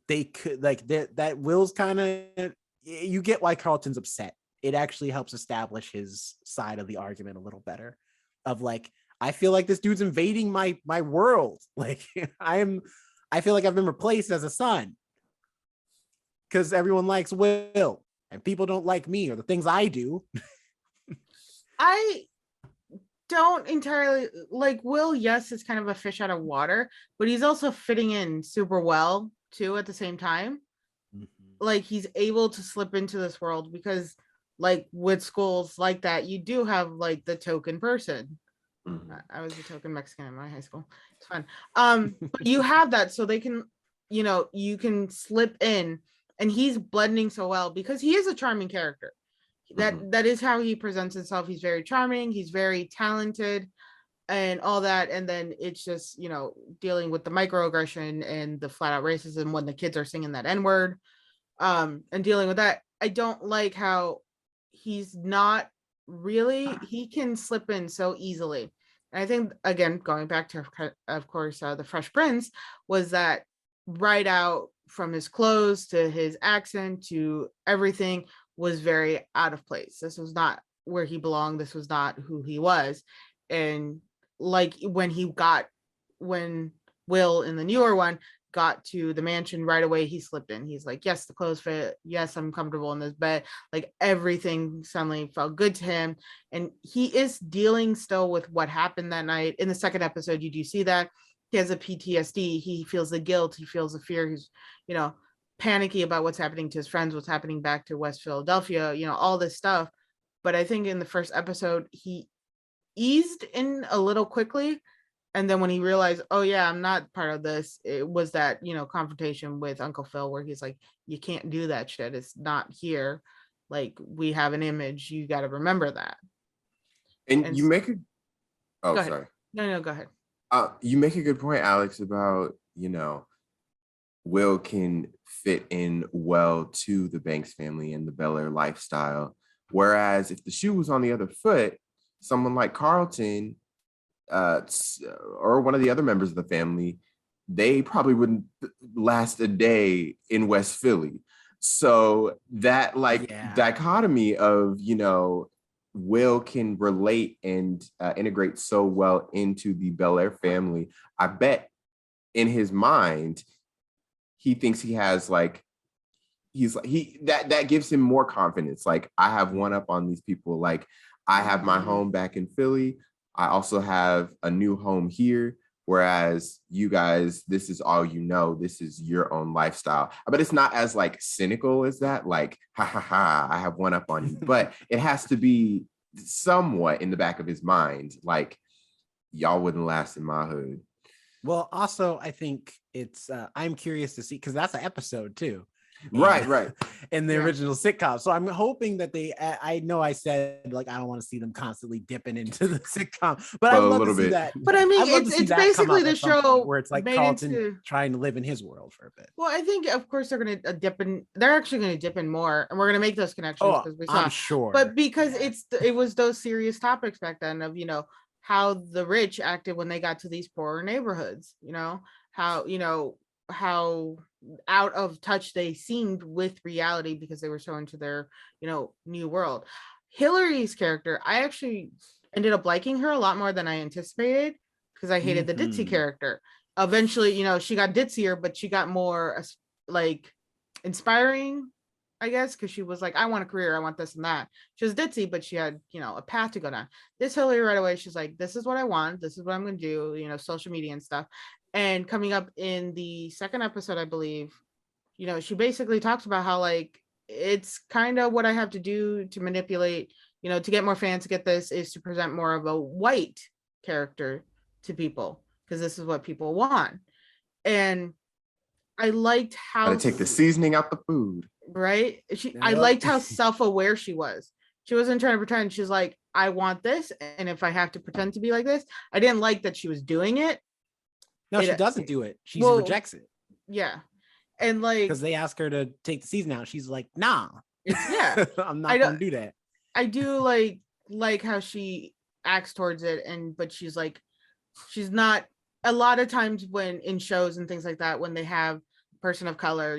they could like that Will's kind of, you get why Carlton's upset. It actually helps establish his side of the argument a little better, of like, I feel like this dude's invading my world. Like I feel like I've been replaced as a son because everyone likes Will and people don't like me or the things I do. I don't entirely like Will. Yes, it's kind of a fish out of water, but he's also fitting in super well too at the same time. Mm-hmm. Like he's able to slip into this world because like with schools like that, you do have like the token person. Mm-hmm. I was a token Mexican in my high school. It's fun. But you have that, so they can, you know, you can slip in, and he's blending so well because he is a charming character. That is how he presents himself. He's very charming, he's very talented and all that. And then it's just, you know, dealing with the microaggression and the flat out racism when the kids are singing that N-word. and dealing with that. I don't like how he's not really, he can slip in so easily. And I think, again, going back to, of course, the Fresh Prince, was that right out from his clothes to his accent to everything was very out of place. This was not where he belonged. This was not who he was. And like when Will in the newer one got to the mansion right away, he slipped in. He's like, yes, the clothes fit. Yes, I'm comfortable in this bed. Like everything suddenly felt good to him. And he is dealing still with what happened that night. In the second episode, you do see that he has a PTSD. He feels the guilt. He feels the fear. He's, panicky about what's happening to his friends, what's happening back to West Philadelphia, all this stuff. But I think in the first episode, he eased in a little quickly. And then when he realized, oh yeah, I'm not part of this, it was that, confrontation with Uncle Phil where he's like, you can't do that shit. It's not here. Like, we have an image. You got to remember that. And you make a, oh, go ahead. sorry. No, go ahead. You make a good point, Alex, about, Will can fit in well to the Banks family and the Bel Air lifestyle. Whereas if the shoe was on the other foot, someone like Carlton, or one of the other members of the family, they probably wouldn't last a day in West Philly. So that dichotomy of, Will can relate and integrate so well into the Bel Air family. I bet in his mind, he thinks he has that gives him more confidence. Like, I have one up on these people. Like, I have my home back in Philly. I also have a new home here. Whereas you guys, this is all you know. This is your own lifestyle. But it's not as cynical as that. Like, ha ha ha, I have one up on you. But it has to be somewhat in the back of his mind. Like, y'all wouldn't last in my hood. Well, also, I think it's, I'm curious to see, because that's an episode too. Right. In the original sitcom. So I'm hoping that I know I said, I don't want to see them constantly dipping into the sitcom, but I'd love to see that. But I mean, it's basically the show where it's like Carlton trying to live in his world for a bit. Well, I think, of course, they're going to dip in. They're actually going to dip in more, and we're going to make those connections because we saw. I'm sure. But because it was those serious topics back then of, how the rich acted when they got to these poorer neighborhoods, how out of touch they seemed with reality because they were so into their, new world. Hillary's character, I actually ended up liking her a lot more than I anticipated because I hated the ditzy character. Eventually, she got ditzier, but she got more inspiring, I guess, because she was like, I want a career, I want this and that. She was ditzy, but she had, a path to go down. This Hillary right away, she's like, this is what I want, this is what I'm going to do, social media and stuff. And coming up in the second episode, I believe, she basically talks about how it's kind of what I have to do to manipulate, to get more fans, to get this, is to present more of a white character to people because this is what people want. And I liked how gotta take the seasoning out the food. Right? I liked how self-aware she was. She wasn't trying to pretend. She's like, I want this, and if I have to pretend to be like this, I didn't like that she was doing it. No, she doesn't do it. She rejects it. Yeah. And because they ask her to take the season out, she's like, nah. I'm not gonna do that. I do like how she acts towards it, but she's not. A lot of times when in shows and things like that, when they have person of color,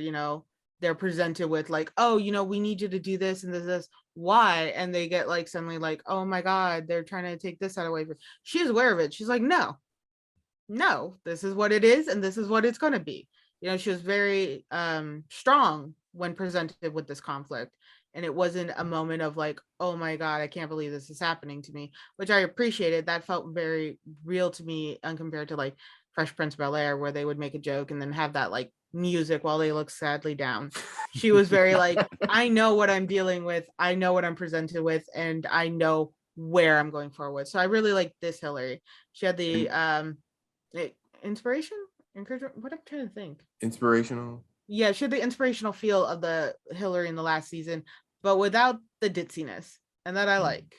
they're presented with oh, we need you to do this and this, why? And they get suddenly oh my God, they're trying to take this out away. She's aware of it. She's like, no, this is what it is. And this is what it's going to be. She was very strong when presented with this conflict. And it wasn't a moment of oh my God, I can't believe this is happening to me, which I appreciated. That felt very real to me, compared to Fresh Prince of Bel Air, where they would make a joke and then have that music while they look sadly down. She was very I know what I'm dealing with, I know what I'm presented with, and I know where I'm going forward. So I really like this Hillary. She had the inspiration, encouragement, what I'm trying to think. Inspirational. Yeah, she had the inspirational feel of the Hillary in the last season, but without the ditziness, and that I like.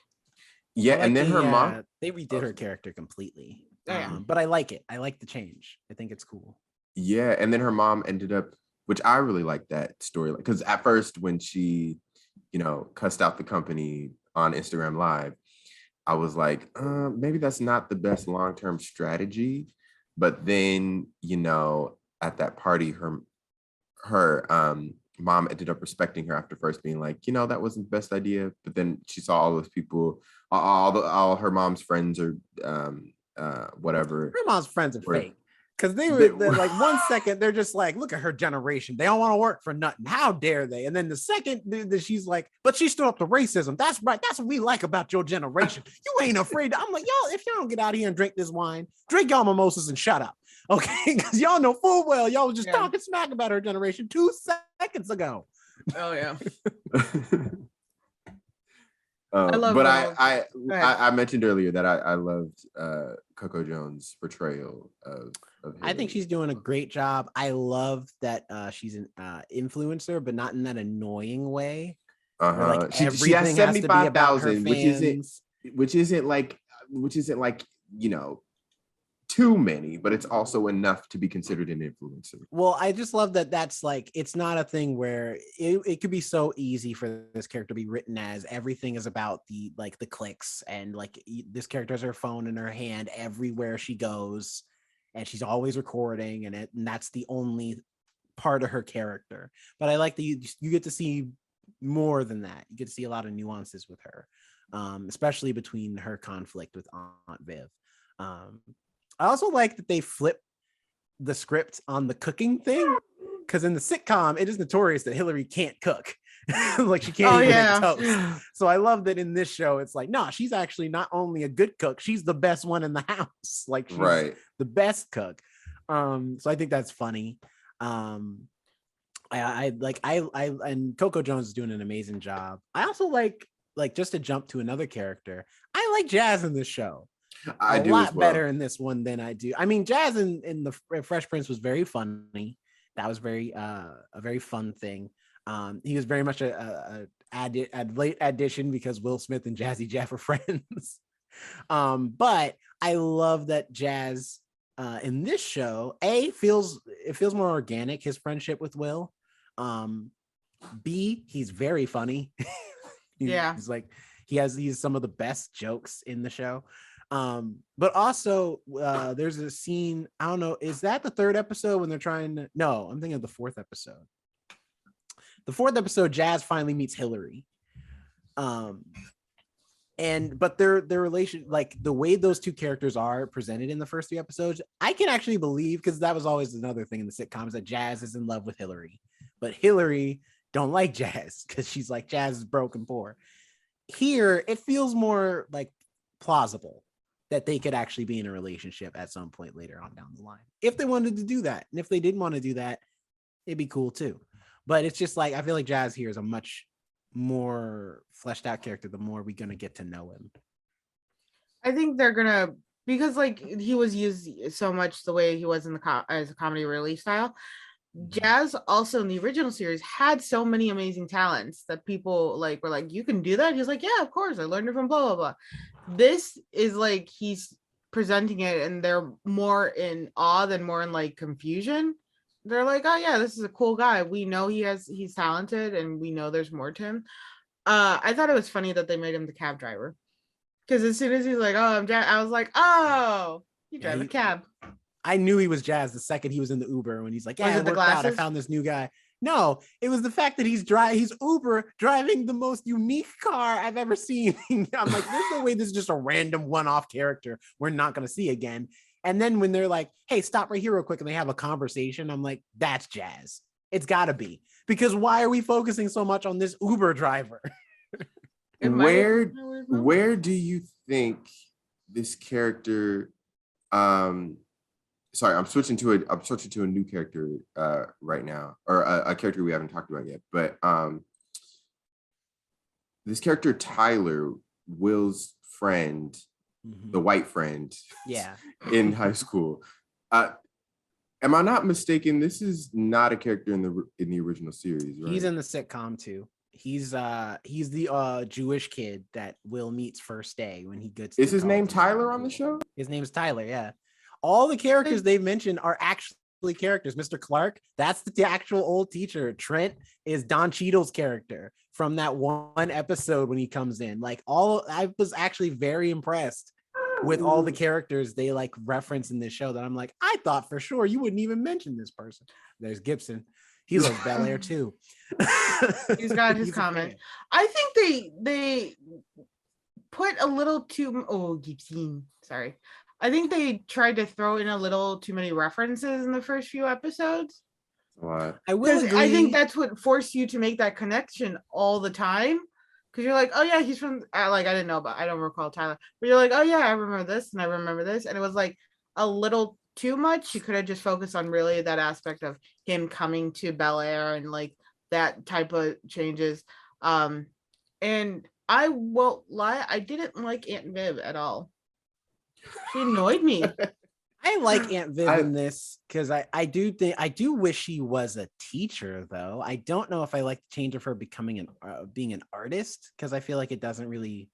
Yeah, and then her mom, they redid her character completely. Yeah. But I like it. I like the change. I think it's cool. Yeah, and then her mom ended up which I really like that story. Because at first when she, cussed out the company on Instagram Live, I was like, maybe that's not the best long-term strategy. But then, at that party, her mom ended up respecting her after first being like, that wasn't the best idea. But then she saw all those people, all her mom's friends or whatever. Her mom's friends are fake. Because they're like 1 second, they're just like, look at her generation. They don't want to work for nothing. How dare they? And then the second that she's like, but she stood up to racism. That's right. That's what we like about your generation. You ain't afraid. I'm like, y'all, if y'all don't get out of here and drink this wine, drink y'all mimosas and shut up. Okay. Because y'all know full well y'all was just talking smack about her generation 2 seconds ago. Oh, yeah. I mentioned earlier that I loved Coco Jones' portrayal of I think she's doing a great job. I love that she's an influencer, but not in that annoying way. Like she has 75,000, which isn't like too many, but it's also enough to be considered an influencer. Well, I just love that that's like, it's not a thing where it could be so easy for this character to be written as everything is about the clicks, and like this character has her phone in her hand everywhere she goes, and she's always recording, and that's the only part of her character. But I like that you get to see more than that. You get to see a lot of nuances with her, especially between her conflict with Aunt Viv. I also like that they flip the script on the cooking thing, because in the sitcom, it is notorious that Hillary can't cook. Like she can't even make toast. So I love that in this show, it's like, no, she's actually not only a good cook, she's the best one in the house. Like she's the best cook. So I think that's funny. And Coco Jones is doing an amazing job. I also like just to jump to another character, I like Jazz in this show. I do a lot as well. better in this one than I do. I mean, Jazz in the Fresh Prince was very funny. That was a very fun thing. He was very much a late addition because Will Smith and Jazzy Jeff are friends. But I love that Jazz in this show, it feels more organic, his friendship with Will. B, he's very funny. He's like, he's some of the best jokes in the show. But also there's a scene, I don't know, is that the third episode when they're trying to, no, I'm thinking of the fourth episode. The fourth episode, Jazz finally meets Hillary. But their relation, like the way those two characters are presented in the first 3 episodes, I can actually believe, because that was always another thing in the sitcoms, that Jazz is in love with Hillary, but Hillary don't like Jazz because she's like, Jazz is broke and poor. Here, it feels more like plausible that they could actually be in a relationship at some point later on down the line, if they wanted to do that. And if they didn't want to do that, it'd be cool too. But it's just like, I feel like Jazz here is a much more fleshed out character the more we're gonna get to know him. I think they're gonna, because like he was used so much the way he was in as a comedy relief style. Jazz also in the original series had so many amazing talents that people like were like, you can do that. He's like, yeah, of course, I learned it from blah blah blah. This is like he's presenting it and they're more in awe than more in like confusion. They're like, oh yeah, this is a cool guy. We know he's talented and we know there's more to him. I thought it was funny that they made him the cab driver, because as soon as he's like, oh, I'm Jazz, I was like, oh, you drive a cab. I knew he was Jazz the second he was in the Uber when he's like, yeah, I worked out, I found this new guy. No, it was the fact that he's Uber driving the most unique car I've ever seen. I'm like, there's no way this is just a random one-off character we're not going to see again. And then when they're like, hey, stop right here real quick, and they have a conversation, I'm like, that's Jazz. It's got to be. Because why are we focusing so much on this Uber driver? Where do you think this character sorry, I'm switching to a new character right now, or a character we haven't talked about yet. But this character Tyler, Will's friend, the white friend, in high school. Am I not mistaken? This is not a character in the original series, right? He's in the sitcom too. He's the Jewish kid that Will meets first day when he gets. Is his name Tyler on the show? His name's Tyler. Yeah. All the characters they've mentioned are actually actually characters. Mr. Clark, that's the actual old teacher. Trent is Don Cheadle's character from that one episode when he comes in. Like I was actually very impressed with all the characters they like reference in this show that I'm like, I thought for sure you wouldn't even mention this person. There's Gibson. He loves Bel Air too. He's got his comment. I think they put a little too Gibson. Sorry. I think they tried to throw in a little too many references in the first few episodes. What? I will agree. I think that's what forced you to make that connection all the time. Because you're like, oh yeah, he's from like I don't recall Tyler, but you're like, oh yeah, I remember this and I remember this, and it was like a little too much. You could have just focused on really that aspect of him coming to Bel Air and like that type of changes. And I won't lie, I didn't like Aunt Viv at all. She annoyed me. I like Aunt Viv in this because I do wish she was a teacher though. I don't know if I like the change of her becoming being an artist because I feel like it doesn't really.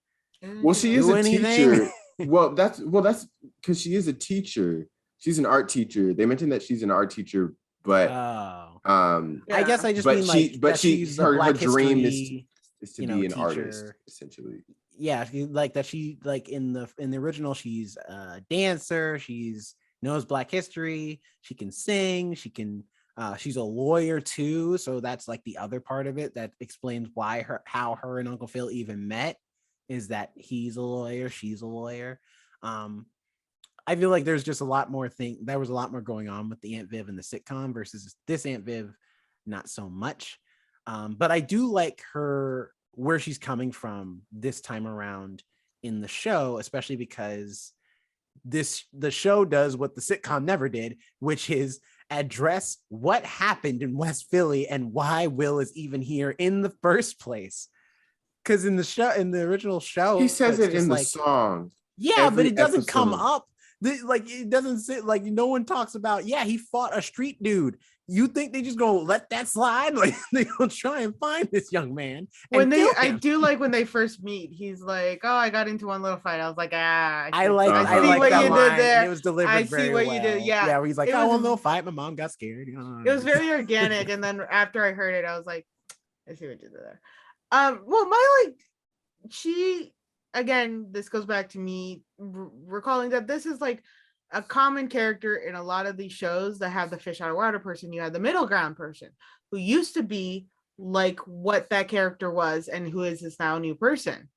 Well, she is a teacher. well, that's because she is a teacher. She's an art teacher. They mentioned that she's an art teacher, but I guess I just mean her dream is to be an artist essentially. Yeah, like that. She like in the original, she's a dancer. She's knows Black history. She can sing. She can. She's a lawyer too. So that's like the other part of it that explains how her and Uncle Phil even met. Is that he's a lawyer, she's a lawyer. I feel like there's just a lot more there was a lot more going on with the Aunt Viv in the sitcom versus this Aunt Viv, not so much. But I do like her where she's coming from this time around in the show, especially because the show does what the sitcom never did, which is address what happened in West Philly and why Will is even here in the first place. Because in the original show, he says it in the song. Yeah, but it doesn't come up. It doesn't sit like no one talks about. Yeah, he fought a street dude. You think they just go let that slide? Like they gonna try and find this young man. I do like when they first meet. He's like, "Oh, I got into one little fight." I was like, "Ah." I like what you did there. It was delivered very well. You did. Yeah, yeah. Where he's like, "Oh, a little fight. My mom got scared." It was very organic, and then after I heard it, I was like, "I see what you did there." Well, she again. This goes back to me recalling that this is like a common character in a lot of these shows that have the fish out of water person. You have the middle ground person who used to be like what that character was and who is this now new person,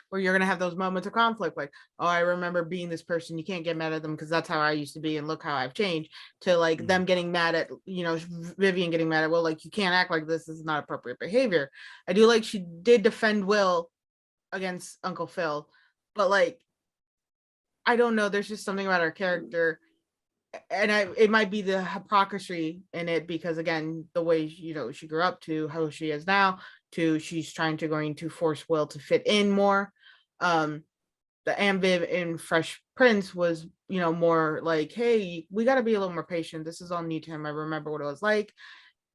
where you're going to have those moments of conflict. Like, oh, I remember being this person. You can't get mad at them because that's how I used to be. And look how I've changed, to like them getting mad at, Vivian getting mad at Will. Like, you can't act like this is not appropriate behavior. I do like she did defend Will against Uncle Phil, but like, I don't know. There's just something about her character, and it might be the hypocrisy in it because again, the way she grew up to how she is now, to she's going to force Will to fit in more. The Aunt Viv in Fresh Prince was more like, hey, we got to be a little more patient. This is all new to him. I remember what it was like,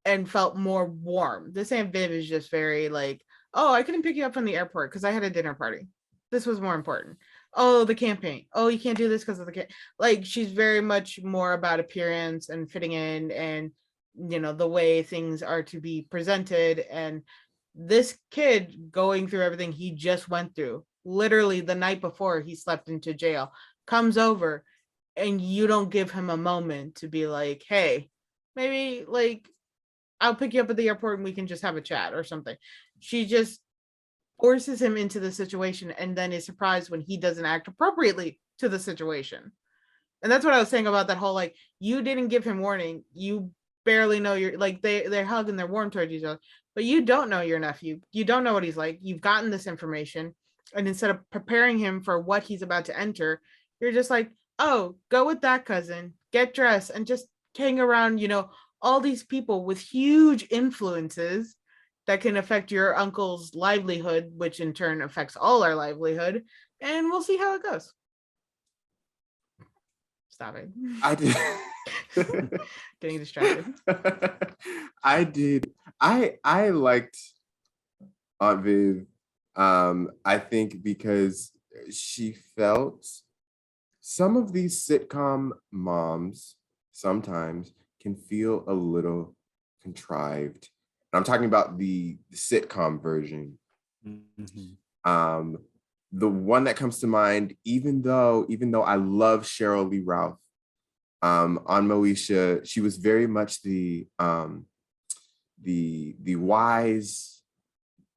and felt more warm. This Aunt Viv is just very like, oh, I couldn't pick you up from the airport because I had a dinner party. This was more important. Oh, the campaign. Oh, you can't do this because of the like she's very much more about appearance and fitting in and the way things are to be presented. And this kid going through everything he just went through, literally the night before he slept into jail, comes over and you don't give him a moment to be like, hey, maybe like I'll pick you up at the airport and we can just have a chat or something. She just forces him into the situation and then is surprised when he doesn't act appropriately to the situation. And that's what I was saying about that whole, like, you didn't give him warning. You barely know you're like, they hug and they're warm towards each other, but you don't know your nephew. You don't know what he's like. You've gotten this information. And instead of preparing him for what he's about to enter, you're just like, oh, go with that cousin, get dressed and just hang around, all these people with huge influences that can affect your uncle's livelihood, which in turn affects all our livelihood. And we'll see how it goes. Stop it. I did. Getting distracted. I did. I liked Aunt Viv. I think because she felt some of these sitcom moms sometimes can feel a little contrived. And I'm talking about the sitcom version. The one that comes to mind, even though I love Cheryl Lee Ralph, on Moesha, she was very much the wise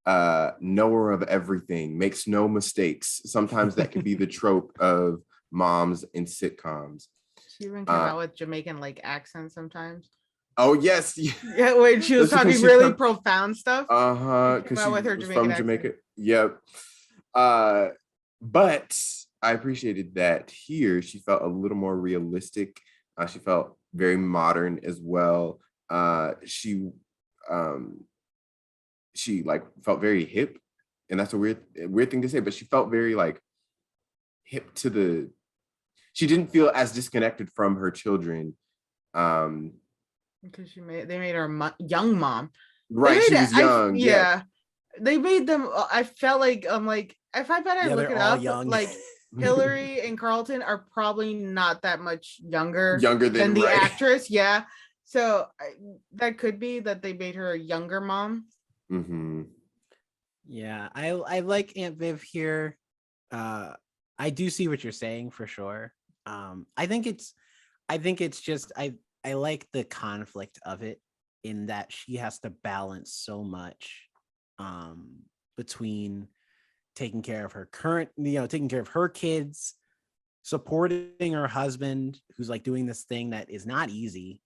knower of everything, makes no mistakes. Sometimes that can be the trope of moms in sitcoms. She even came out with Jamaican like accent sometimes. Oh yes, yeah, when she was talking really profound stuff. Because she with her was Jamaican from Jamaica. Yep. But I appreciated that here she felt a little more realistic. She felt very modern as well. She like felt very hip, and that's a weird thing to say, but she felt very like hip to the. She didn't feel as disconnected from her children. Because they made her young mom. Right, she was young. Yeah, they made them. I felt like I'm like if I better look it up, young. Like Hillary and Carlton are probably not that much younger than the actress. Yeah, so that could be that they made her a younger mom. Mm-hmm. Yeah, I like Aunt Viv here. I do see what you're saying for sure. I think it's just I like the conflict of it in that she has to balance so much between taking care of her taking care of her kids, supporting her husband who's like doing this thing that is not easy.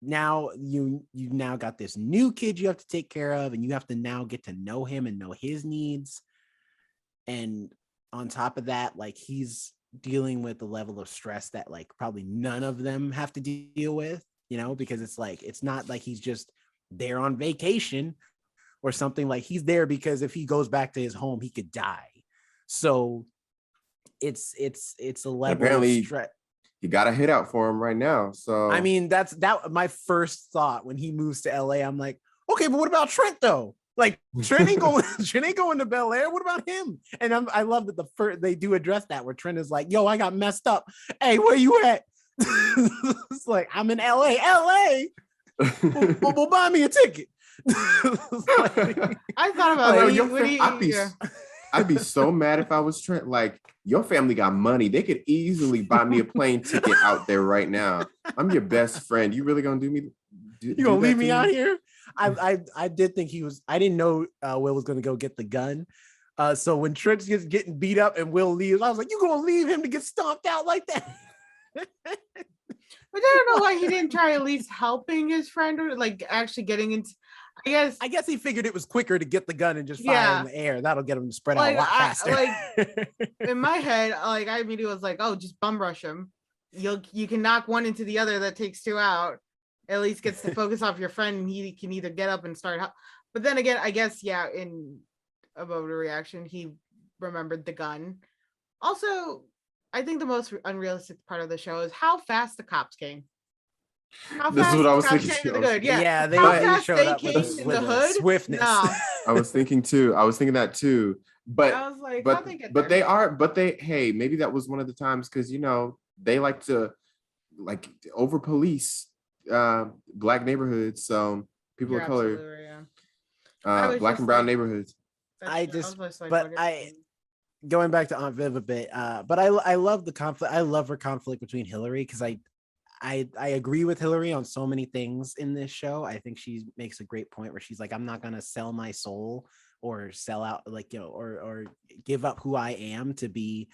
Now you now got this new kid you have to take care of, and you have to now get to know him and know his needs. And on top of that, like he's dealing with the level of stress that like probably none of them have to deal with, because it's like it's not like he's just there on vacation or something. Like he's there because if he goes back to his home he could die. So it's a level apparently of stress. You got a hit out for him right now. So I mean, that's my first thought when he moves to LA. I'm like, okay, but what about Trent though? Like Trent ain't going to Bel Air. What about him? And I love that they do address that where Trent is like, yo, I got messed up. Hey, where you at? It's like, I'm in LA. Well, buy me a ticket. I thought about I'd be so mad if I was Trent. Like, your family got money. They could easily buy me a plane ticket out there right now. I'm your best friend. You really gonna do me? You gonna leave me out here? I did think he was. I didn't know Will was gonna go get the gun. So when Trent's getting beat up and Will leaves, I was like, you gonna leave him to get stomped out like that? But I don't know why he didn't try at least helping his friend or like actually getting into. I guess he figured it was quicker to get the gun and just fire in the air. That'll get him to spread out a lot faster. In my head, like I immediately was like, oh, just bum rush him. You can knock one into the other. That takes two out. At least gets the focus off your friend, and he can either get up and start. But then again, I guess in above the reaction, he remembered the gun. Also, I think the most unrealistic part of the show is how fast the cops came. This is what I was thinking. Yeah, they showed up with the hood. Swiftness. No. I was thinking that too. But I was like, hey, maybe that was one of the times because they like to over police black neighborhoods. So people of color, black and brown neighborhoods. Going back to Aunt Viv a bit, but I love the conflict. I love her conflict between Hillary because I agree with Hillary on so many things in this show. I think she makes a great point where she's like, I'm not gonna sell my soul or sell out or give up who I am to be,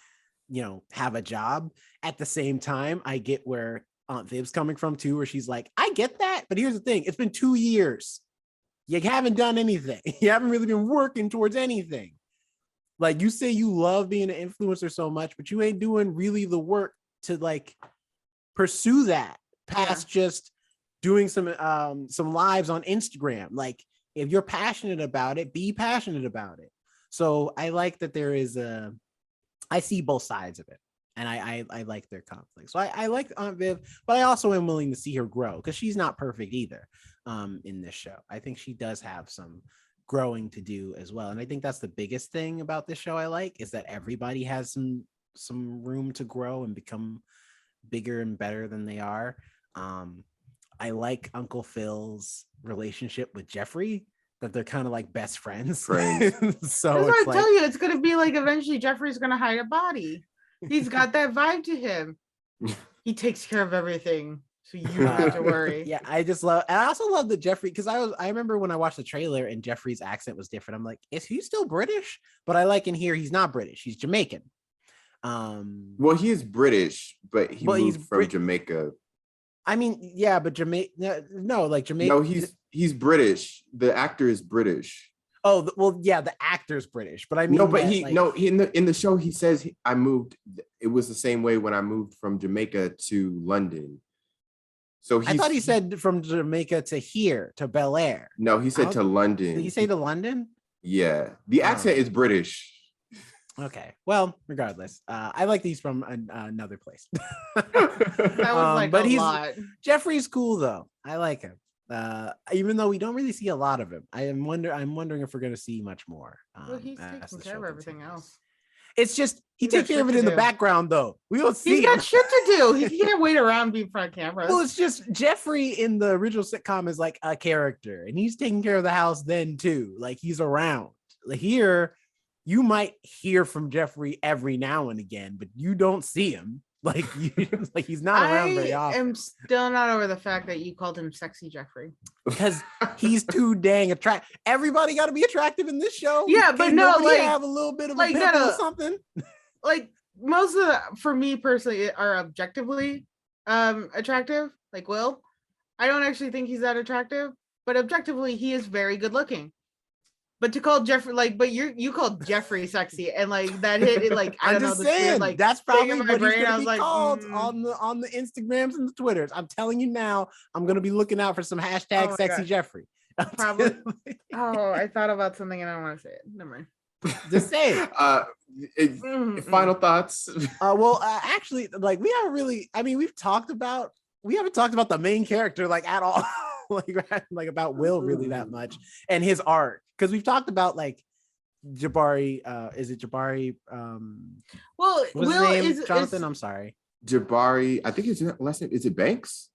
have a job. At the same time, I get where Aunt Viv's coming from too, where she's like, I get that, but here's the thing: it's been 2 years. You haven't done anything. You haven't really been working towards anything. Like you say, you love being an influencer so much, but you ain't doing really the work to pursue that past just doing some lives on Instagram. Like if you're passionate about it, be passionate about it. So I like that there is I see both sides of it, and I like their conflict. So I like Aunt Viv, but I also am willing to see her grow because she's not perfect either in this show. I think she does have some growing to do as well, and I think that's the biggest thing about this show I like is that everybody has some room to grow and become bigger and better than they are. I like Uncle Phil's relationship with Jeffrey, that they're kind of like best friends. So that's what it's I like, tell you, it's gonna be like eventually Jeffrey's gonna hide a body. He's got that vibe to him. He takes care of everything, so you don't have to worry. Yeah, I just love, and I also love that Jeffrey, because I remember when I watched the trailer and Jeffrey's accent was different. I'm like, is he still British? But I like in here he's not British, he's Jamaican. Well, he is British, but he moved from Jamaica. I mean, yeah, but Jamaica, no, like Jamaica. No, he's British. The actor is British. Oh, well, yeah, the actor's British, but I mean, no, but in the show he says I moved. It was the same way when I moved from Jamaica to London. So I thought he said from Jamaica to here to Bel Air. No, he said to London. Did he say to London? Yeah, the accent is British. Okay, well, regardless, I like these from another place. That was like but a lot. Jeffrey's cool though. I like him. Even though we don't really see a lot of him. I'm wondering if we're gonna see much more. Well, he's taking care of everything else. It's just he takes care of it in the background though. We don't see. He's got shit to do. He can't wait around being front camera. Well, it's just Jeffrey in the original sitcom is like a character, and he's taking care of the house then too. Like he's around. Like here, you might hear from Jeffrey every now and again, but you don't see him. Like he's not around very often. I am still not over the fact that you called him sexy Jeffrey. Because he's too dang attractive. Everybody got to be attractive in this show. Yeah, but no, like have a little bit of like a pimple or something. Like most of the, for me personally, are objectively attractive. Like Will, I don't actually think he's that attractive, but objectively he is very good looking. But to call Jeffrey but you called Jeffrey sexy, and like that hit it. Like I don't know, saying, weird, that's probably what he's brain. gonna be called on the Instagrams and the Twitters. I'm telling you now, I'm gonna be looking out for some hashtag sexy God. Jeffrey. Probably. Oh, I thought about something and I don't want to say it. Never mind. Just say it. Final thoughts. Actually, like we haven't really. I mean, we haven't talked about the main character like at all. like about Will really that much and his arc, because we've talked about like Jabari. Is it Jabari? Well, Will is Jonathan. I'm sorry, Jabari. I think his last name is it Banks.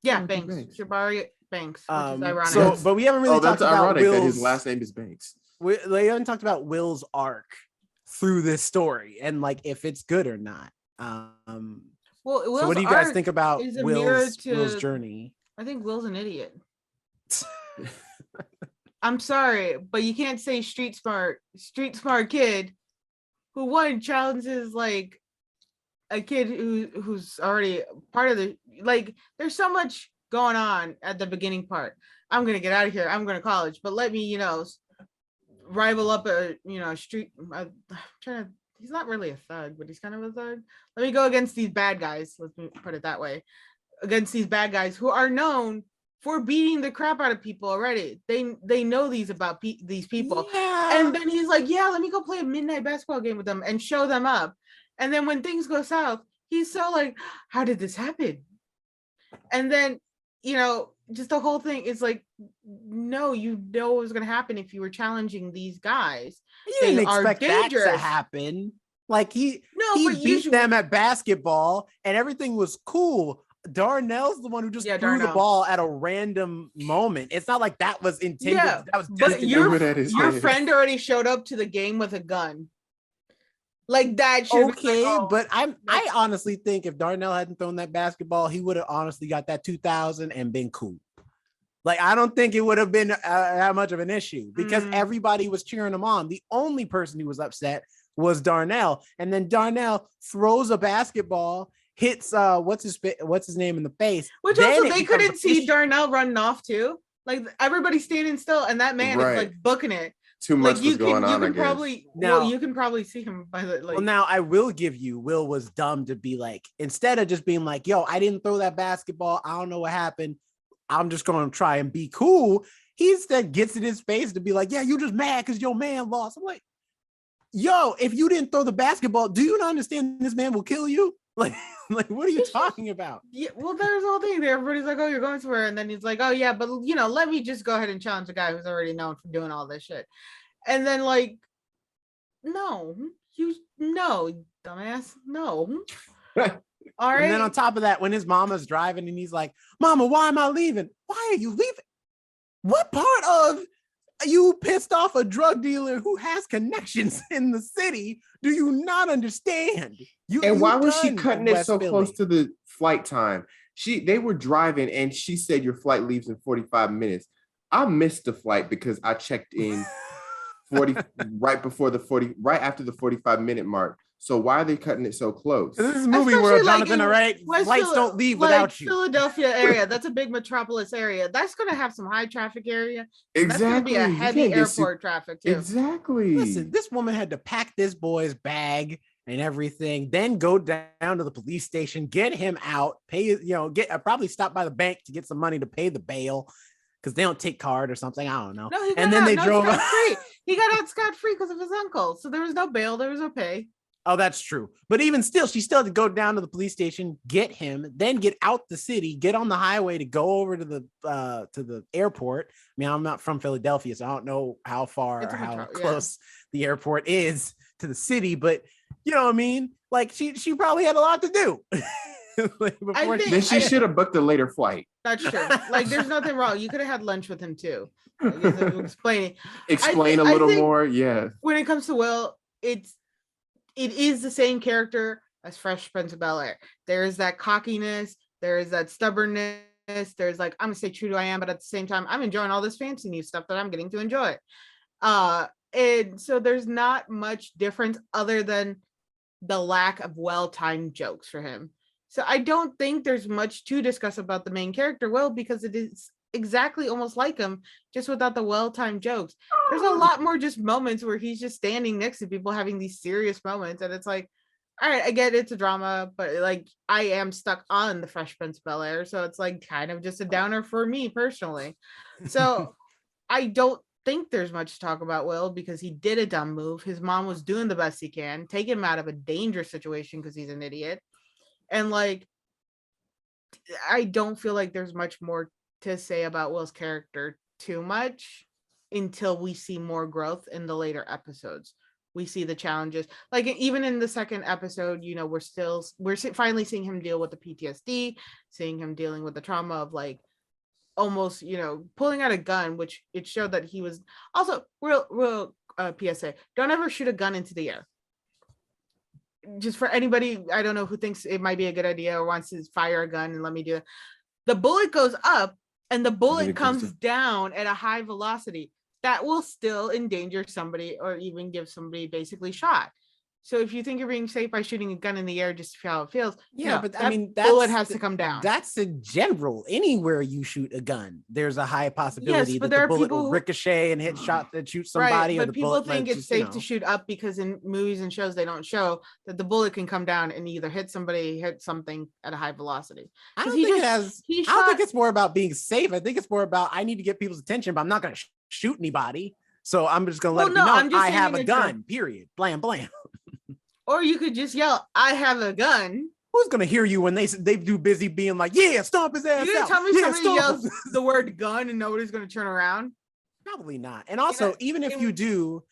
Yeah, Banks. Jabari Banks. Which is ironic. So, but we haven't really talked about Will's, that his last name is Banks. We haven't talked about Will's arc through this story and like if it's good or not. Well, Will's so what do you guys think about Will's journey? I think Will's an idiot. I'm sorry, but you can't say street smart kid who one challenges like a kid who's already part of the, like there's so much going on at the beginning part. I'm gonna get out of here. I'm going to college, but let me, rival up a street. He's not really a thug, but he's kind of a thug. Let me go against these bad guys. Let me put it that way. Against these bad guys who are known for beating the crap out of people already. They know these about these people. Yeah. And then he's like, yeah, let me go play a midnight basketball game with them and show them up. And then when things go south, he's so like, how did this happen? And then, just the whole thing is like, no, you know what was going to happen if you were challenging these guys. You didn't expect that to happen. Like he beat them at basketball and everything was cool. Darnell's the one who just threw the ball at a random moment. It's not like that was intended. Yeah, that was but your friend already showed up to the game with a gun. Like that. Okay, but I honestly think if Darnell hadn't thrown that basketball, he would have honestly got that 2000 and been cool. Like I don't think it would have been that much of an issue because everybody was cheering him on. The only person who was upset was Darnell, and then Darnell throws a basketball. Hits what's his name in the face, which then also they couldn't see Darnell running off too. Like everybody's standing still, and that man is like booking it. Too much was going on. You can probably see him by the. Well, now I will give you. Will was dumb to be like, instead of just being like, "Yo, I didn't throw that basketball. I don't know what happened. I'm just gonna try and be cool." He instead gets in his face to be like, "Yeah, you just mad because your man lost." I'm like, "Yo, if you didn't throw the basketball, do you not understand this man will kill you?" Like what are you talking about? Yeah, well, there's all thing there. Everybody's like, "Oh, you're going somewhere," and then he's like, "Oh yeah, but let me just go ahead and challenge a guy who's already known for doing all this shit." And then like, no, dumbass, no. All right. And then on top of that, when his mama's driving and he's like, Mama, why am I leaving? Why are you leaving? What part of you pissed off a drug dealer who has connections in the city do you not understand? And why was she done cutting it West so Philly. close to the flight time? They were driving and she said your flight leaves in 45 minutes. I missed the flight because I checked in 40 right after the 45-minute mark. So why are they cutting it so close? This is a movie where Especially, like, Jonathan, in all right, West flights Phil- don't leave like without you. Philadelphia area, that's a big metropolis area. That's going to have some high traffic area. And that's going to be Exactly. a You heavy can't get airport traffic too. Exactly. Listen, this woman had to pack this boy's bag and everything, then go down to the police station, get him out, pay, probably stop by the bank to get some money to pay the bail because they don't take card or something. I don't know. No, he got and then out. they No, drove scot-free. He got out scot-free because of his uncle. So there was no bail, there was no pay. Oh, that's true. But even still, she still had to go down to the police station, get him, then get out the city, get on the highway to go over to the airport. I mean, I'm not from Philadelphia, so I don't know how far or how close the airport is to the city, but you know what I mean? Like she probably had a lot to do. Then she should have booked a later flight. That's true. Like there's nothing wrong. You could have had lunch with him too. Explain a little more. Yeah. When it comes to Will, it is the same character as Fresh Prince of Bel Air. There is that cockiness, there is that stubbornness, there's like, I'm gonna stay true to who I am, but at the same time, I'm enjoying all this fancy new stuff that I'm getting to enjoy. And so there's not much difference other than the lack of well-timed jokes for him. So I don't think there's much to discuss about the main character, Will, because it is exactly almost like him, just without the well-timed jokes. There's a lot more just moments where he's just standing next to people having these serious moments, and it's like, all right, I get it's a drama, but like I am stuck on the Fresh Prince of Bel Air, so it's like kind of just a downer for me personally. So I don't think there's much to talk about Will because he did a dumb move. His mom was doing the best he can, take him out of a dangerous situation because he's an idiot. And like, I don't feel like there's much more to say about Will's character too much until we see more growth in the later episodes. We see the challenges, like even in the second episode, we're finally seeing him deal with the PTSD, seeing him dealing with the trauma of like almost, pulling out a gun, which it showed that he was also real PSA. Don't ever shoot a gun into the air. Just for anybody, I don't know, who thinks it might be a good idea or wants to fire a gun and let me do it. The bullet goes up and the bullet comes down at a high velocity. That will still endanger somebody or even give somebody basically shot. So if you think you're being safe by shooting a gun in the air just to see how it feels, but I mean, that bullet has to come down. That's in general. Anywhere you shoot a gun, there's a high possibility that the bullet will ricochet and hit somebody. Right, but or the people bullet think it's safe to shoot up because in movies and shows they don't show that the bullet can come down and either hit something at a high velocity. I don't think it's more about being safe. I think it's more about I need to get people's attention, but I'm not going to shoot anybody. So I'm just going to let it be known I have a gun. Period. Blam blam. Or you could just yell, I have a gun. Who's gonna hear you when they do busy being like, yeah, stomp his ass? You're gonna tell me somebody yells the word gun and nobody's gonna turn around? Probably not. And also, even if you do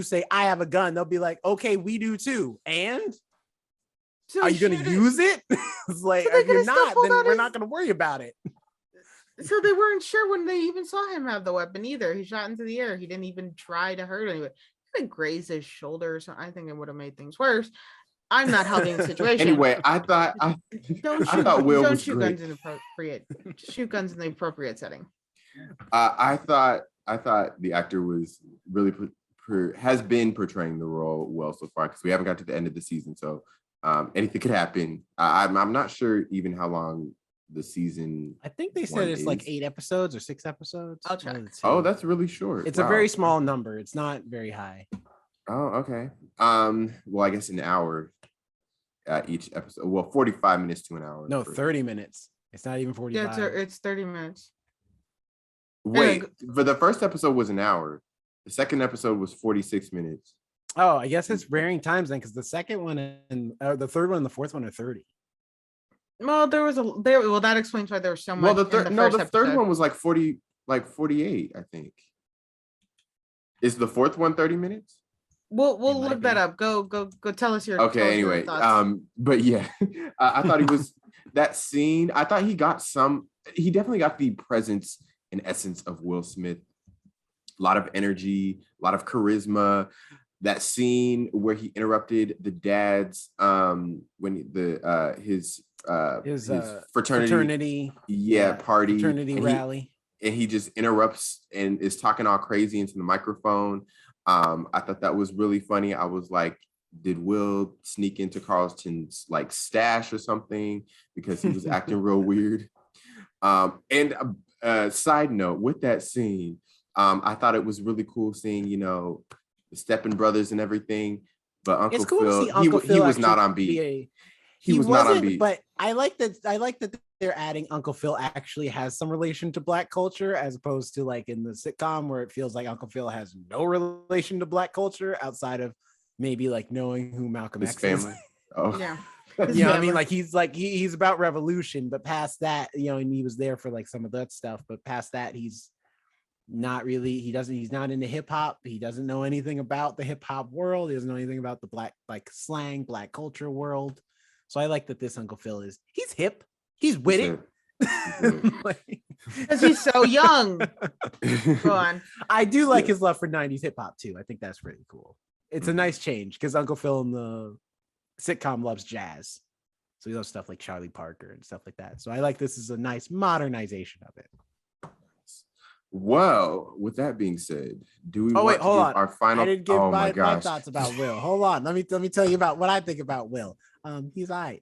say I have a gun, they'll be like, okay, we do too. And so are you gonna use it? It's like, if you're not, then we're not gonna worry about it. So they weren't sure when they even saw him have the weapon either. He shot into the air. He didn't even try to hurt anyone. Grazed his shoulder, so I think it would have made things worse. I'm not helping the situation. Anyway, I thought Will shoot guns in the appropriate setting. I thought the actor was really has been portraying the role well so far because we haven't got to the end of the season, so anything could happen. I'm not sure even how long the season. I think they said it's like 8 episodes or 6 episodes. I'll check. Oh, that's really short. It's a very small number. It's not very high. Oh, okay. Well, I guess an hour each episode. Well, 45 minutes to an hour. No, 30 minutes. It's not even 45. Yeah, it's 30 minutes. Wait, for the first episode was an hour. The second episode was 46 minutes. Oh, I guess it's varying times then, because the second one and the third one and the fourth one are 30. Well, that explains why there was so much. Well, the third one was like 48, I think. Is the fourth one 30 minutes? We'll in my look that opinion. up. Go tell us your Okay, anyway, thoughts. but yeah, I thought he was that scene. I thought he definitely got the presence and essence of Will Smith. A lot of energy, a lot of charisma. That scene where he interrupted the dad's when His his fraternity fraternity, party, fraternity and rally. he just interrupts and is talking all crazy into the microphone. I thought that was really funny. I was like, did Will sneak into Carlton's like stash or something because he was acting real weird? And side note with that scene, I thought it was really cool seeing, the Steppen brothers and everything. But It's Uncle cool to Phil, see Uncle he Phil was not actually on be beat. a. He He was not on wasn't, beat. but I like that. I like that they're adding Uncle Phil actually has some relation to Black culture, as opposed to like in the sitcom where it feels like Uncle Phil has no relation to Black culture outside of maybe like knowing who Malcolm His X family. is. Oh, Yeah. You know what I mean? Like he's about revolution, but past that, and he was there for like some of that stuff, but past that, he's not really, he's not into hip hop. He doesn't know anything about the hip hop world. He doesn't know anything about the Black like slang, Black culture world. So I like that this Uncle Phil he's hip, he's witty. Because he's so young. Go on. I do like his love for 90s hip hop too. I think that's pretty cool. It's a nice change because Uncle Phil in the sitcom loves jazz. So he loves stuff like Charlie Parker and stuff like that. So I like this is a nice modernization of it. Well, with that being said, do we hold on. our final? I didn't give my thoughts about Will. Hold on. Let me tell you about what I think about Will. He's all right.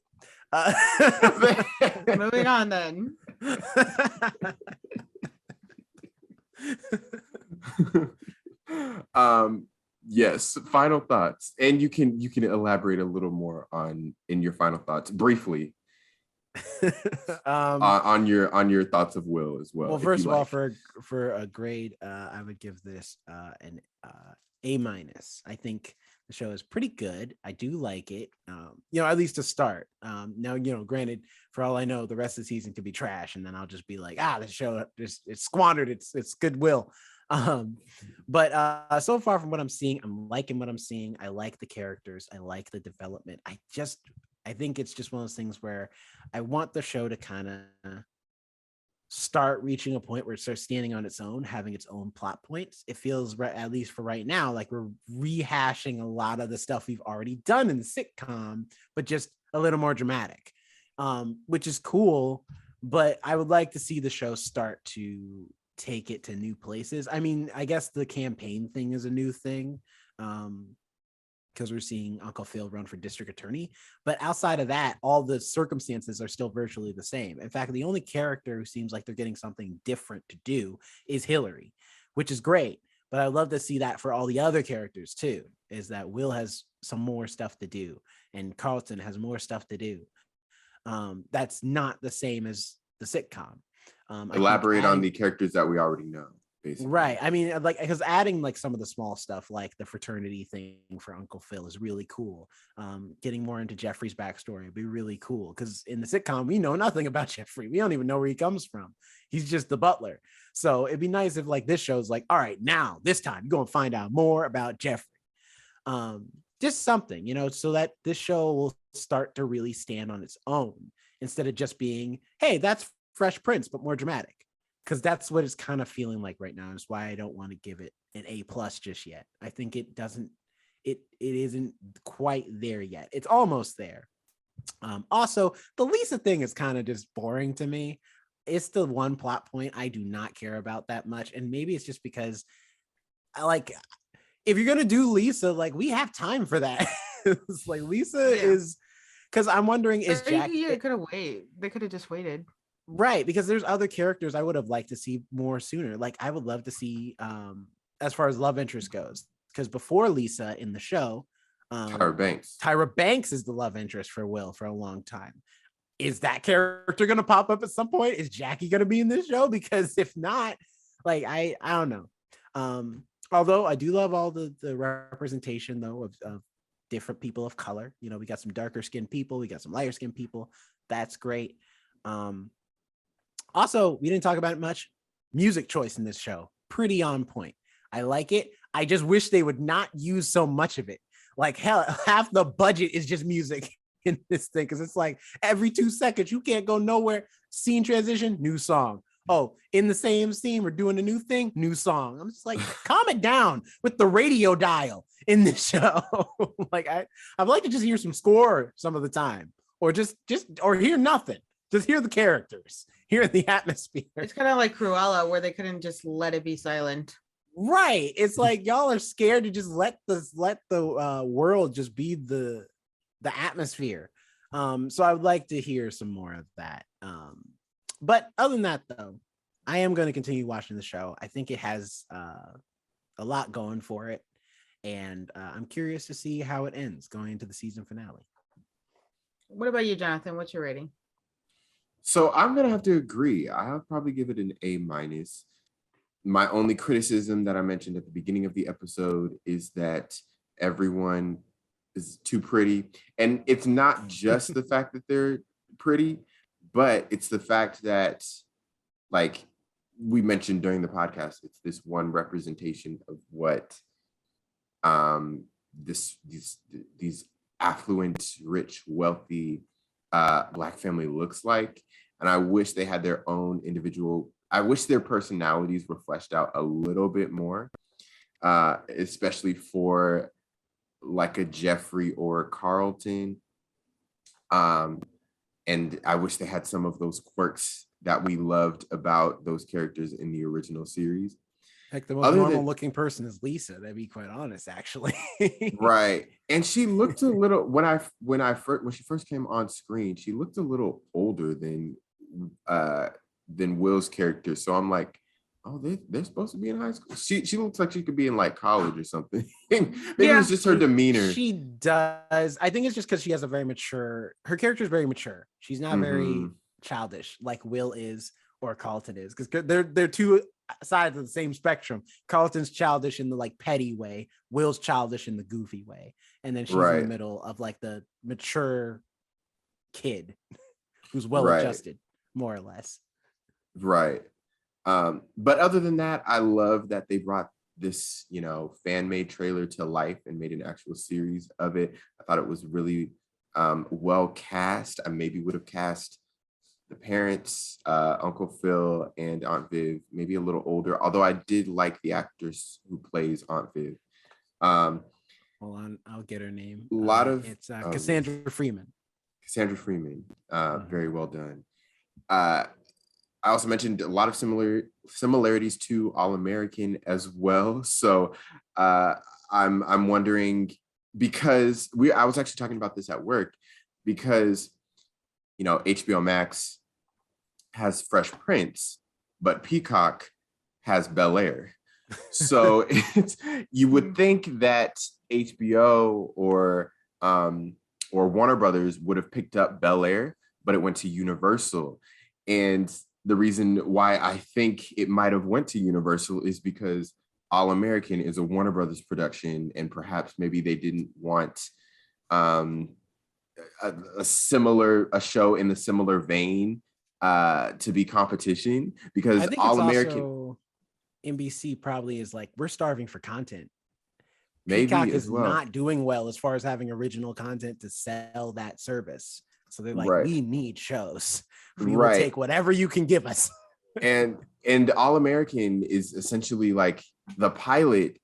Moving on then. Yes, final thoughts. And you can elaborate a little more in your final thoughts briefly. On your thoughts of Will as well. Well, first of all, for a grade, I would give this an A-. I think the show is pretty good. I do like it. At least to start. Now, granted, for all I know, the rest of the season could be trash, and then I'll just be like, the show it's squandered its goodwill. But so far from what I'm seeing, I'm liking what I'm seeing. I like the characters. I like the development. I think it's just one of those things where I want the show to kind of start reaching a point where it starts standing on its own, having its own plot points. It feels, at least for right now, like we're rehashing a lot of the stuff we've already done in the sitcom, but just a little more dramatic, which is cool. But I would like to see the show start to take it to new places. I mean, I guess the campaign thing is a new thing. Because we're seeing Uncle Phil run for district attorney. But outside of that, all the circumstances are still virtually the same. In fact, the only character who seems like they're getting something different to do is Hillary, which is great. But I love to see that for all the other characters too, is that Will has some more stuff to do and Carlton has more stuff to do. That's not the same as the sitcom. Elaborate on the characters that we already know. Basically. Right. I mean, like, because adding like some of the small stuff, like the fraternity thing for Uncle Phil is really cool. Getting more into Jeffrey's backstory would be really cool because in the sitcom, we know nothing about Jeffrey. We don't even know where he comes from. He's just the butler. So it'd be nice if like this show's like, all right, now this time you're going to find out more about Jeffrey. Just something, so that this show will start to really stand on its own instead of just being, hey, that's Fresh Prince, but more dramatic. Because that's what it's kind of feeling like right now. Is why I don't want to give it an A+ just yet. I think it isn't quite there yet. It's almost there. Also, the Lisa thing is kind of just boring to me. It's the one plot point I do not care about that much. And maybe it's just because I like, if you're going to do Lisa, like we have time for that. It's like Lisa is, because I'm wondering, is Jack. Yeah, could have waited. They could have just waited. Right, because there's other characters I would have liked to see more sooner. Like I would love to see, as far as love interest goes, because before Lisa in the show, Tyra Banks is the love interest for Will for a long time. Is that character going to pop up at some point? Is Jackie going to be in this show? Because if not, like I don't know. Although I do love all the representation though of different people of color. We got some darker skinned people, we got some lighter skinned people. That's great. Also, we didn't talk about it much. Music choice in this show, pretty on point. I like it. I just wish they would not use so much of it. Like hell, half the budget is just music in this thing because it's like every 2 seconds you can't go nowhere. Scene transition, new song. Oh, in the same scene, we're doing a new thing, new song. I'm just like, calm it down with the radio dial in this show. Like I'd like to just hear some score some of the time, or just or hear nothing. Just hear the characters, hear the atmosphere. It's kind of like Cruella, where they couldn't just let it be silent. Right. It's like y'all are scared to just let the world just be the atmosphere. So I would like to hear some more of that. But other than that, though, I am going to continue watching the show. I think it has a lot going for it, and I'm curious to see how it ends going into the season finale. What about you, Jonathan? What's your rating? So I'm gonna have to agree. I'll probably give it an A minus. My only criticism that I mentioned at the beginning of the episode is that everyone is too pretty. And it's not just the fact that they're pretty, but it's the fact that, like we mentioned during the podcast, it's this one representation of what these affluent, rich, wealthy Black family looks like. And I wish they had their own individual, I wish their personalities were fleshed out a little bit more, especially for like a Jeffrey or Carlton. And I wish they had some of those quirks that we loved about those characters in the original series. Like the most normal looking person is Lisa, to be quite honest, actually. Right. And she looked a little, when she first came on screen, she looked a little older than Will's character. So I'm like, oh, they're supposed to be in high school. She looks like she could be in like college or something. Maybe it's just her demeanor. She does. I think it's just because she has a very mature, her character is very mature. She's not very childish like Will is or Carlton is, because they're two sides of the same spectrum. Carlton's childish in the like petty way, Will's childish in the goofy way, and then she's in the middle of like the mature kid who's well adjusted, more or less. Right. But other than that, I love that they brought this, fan-made trailer to life and made an actual series of it. I thought it was really well cast. I maybe would have cast the parents, Uncle Phil and Aunt Viv, maybe a little older, although I did like the actress who plays Aunt Viv. Hold on, I'll get her name. It's Cassandra Freeman. Cassandra Freeman, very well done. I also mentioned a lot of similarities to All American as well. So I'm wondering, because I was actually talking about this at work, because HBO Max has Fresh Prince, but Peacock has Bel Air. So you would think that HBO or Warner Brothers would have picked up Bel Air, but it went to Universal. And the reason why I think it might have went to Universal is because All American is a Warner Brothers production, and perhaps maybe they didn't want a show in the similar vein to be competition, because I think All it's American also, NBC probably is like, we're starving for content. maybe Peacock as is well. not doing well as far as having original content to sell that service. So they're like, we need shows. We will take whatever you can give us. and All American is essentially like the pilot.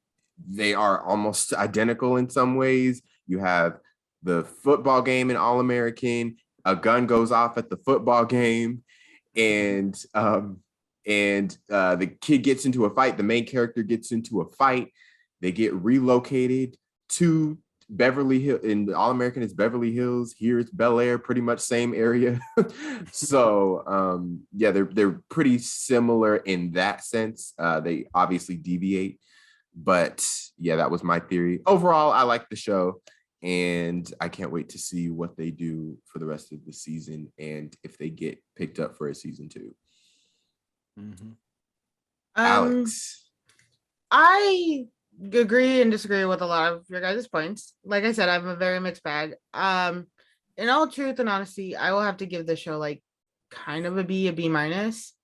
They are almost identical in some ways. You have the football game in All American, a gun goes off at the football game, and the kid gets into a fight. The main character gets into a fight. They get relocated to Beverly Hills. In All American, it's Beverly Hills. Here it's Bel Air, pretty much same area. So they're pretty similar in that sense. They obviously deviate, but yeah, that was my theory. Overall, I like the show, and I can't wait to see what they do for the rest of the season, and if they get picked up for a season 2. Alex, I agree and disagree with a lot of your guys' points. Like I said, I'm a very mixed bag. In all truth and honesty, I will have to give the show like kind of a B minus.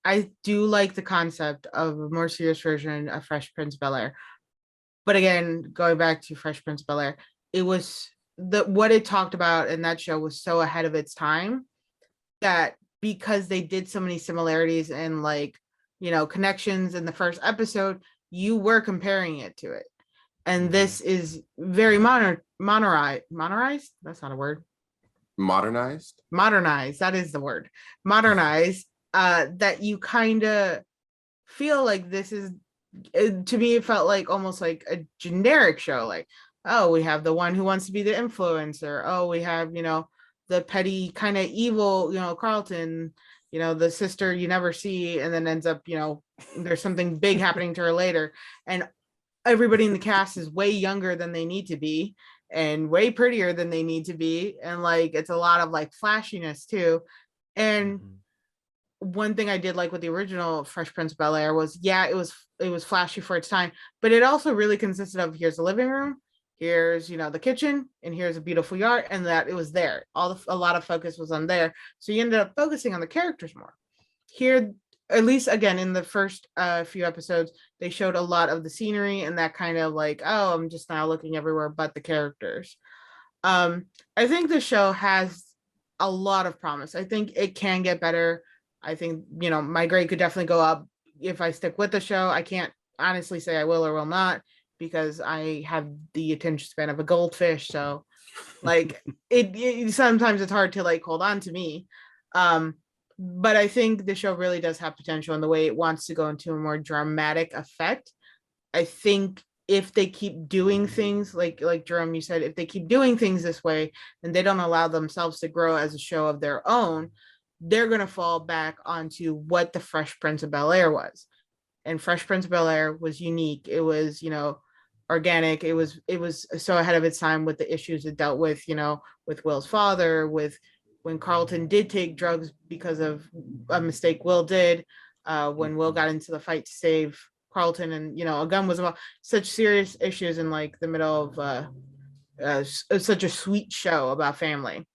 I do like the concept of a more serious version of Fresh Prince Bel Air, But again, going back to Fresh Prince of Bel Air, it was what it talked about in that show was so ahead of its time that because they did so many similarities and like, connections in the first episode, you were comparing it to it. And this is very modernized. That's not a word. Modernized. That is the word. Modernized. That you kind of feel like this is, to me, it felt like almost like a generic show. Like, oh, we have the one who wants to be the influencer. Oh, we have, the petty kind of evil, Carlton, the sister you never see and then ends up, there's something big happening to her later. And everybody in the cast is way younger than they need to be and way prettier than they need to be. And like, it's a lot of like flashiness too. And one thing I did like with the original Fresh Prince of Bel Air was, it was flashy for its time, but it also really consisted of, here's the living room, here's, the kitchen, and here's a beautiful yard, and that it was there. A lot of focus was on there. So you ended up focusing on the characters more. Here, at least again, in the first few episodes, they showed a lot of the scenery and that kind of like, oh, I'm just now looking everywhere but the characters. I think the show has a lot of promise. I think it can get better. I think, my grade could definitely go up if I stick with the show. I can't honestly say I will or will not because I have the attention span of a goldfish. So like it sometimes it's hard to like hold on to me. But I think the show really does have potential in the way it wants to go into a more dramatic effect. I think if they keep doing things like Jerome, you said, if they keep doing things this way and they don't allow themselves to grow as a show of their own, they're going to fall back onto what the Fresh Prince of Bel Air was. And Fresh Prince of Bel Air was unique. It was, organic. It was so ahead of its time with the issues it dealt with, with Will's father, with when Carlton did take drugs because of a mistake Will did, when Will got into the fight to save Carlton, and a gun was about such serious issues in like the middle of such a sweet show about family.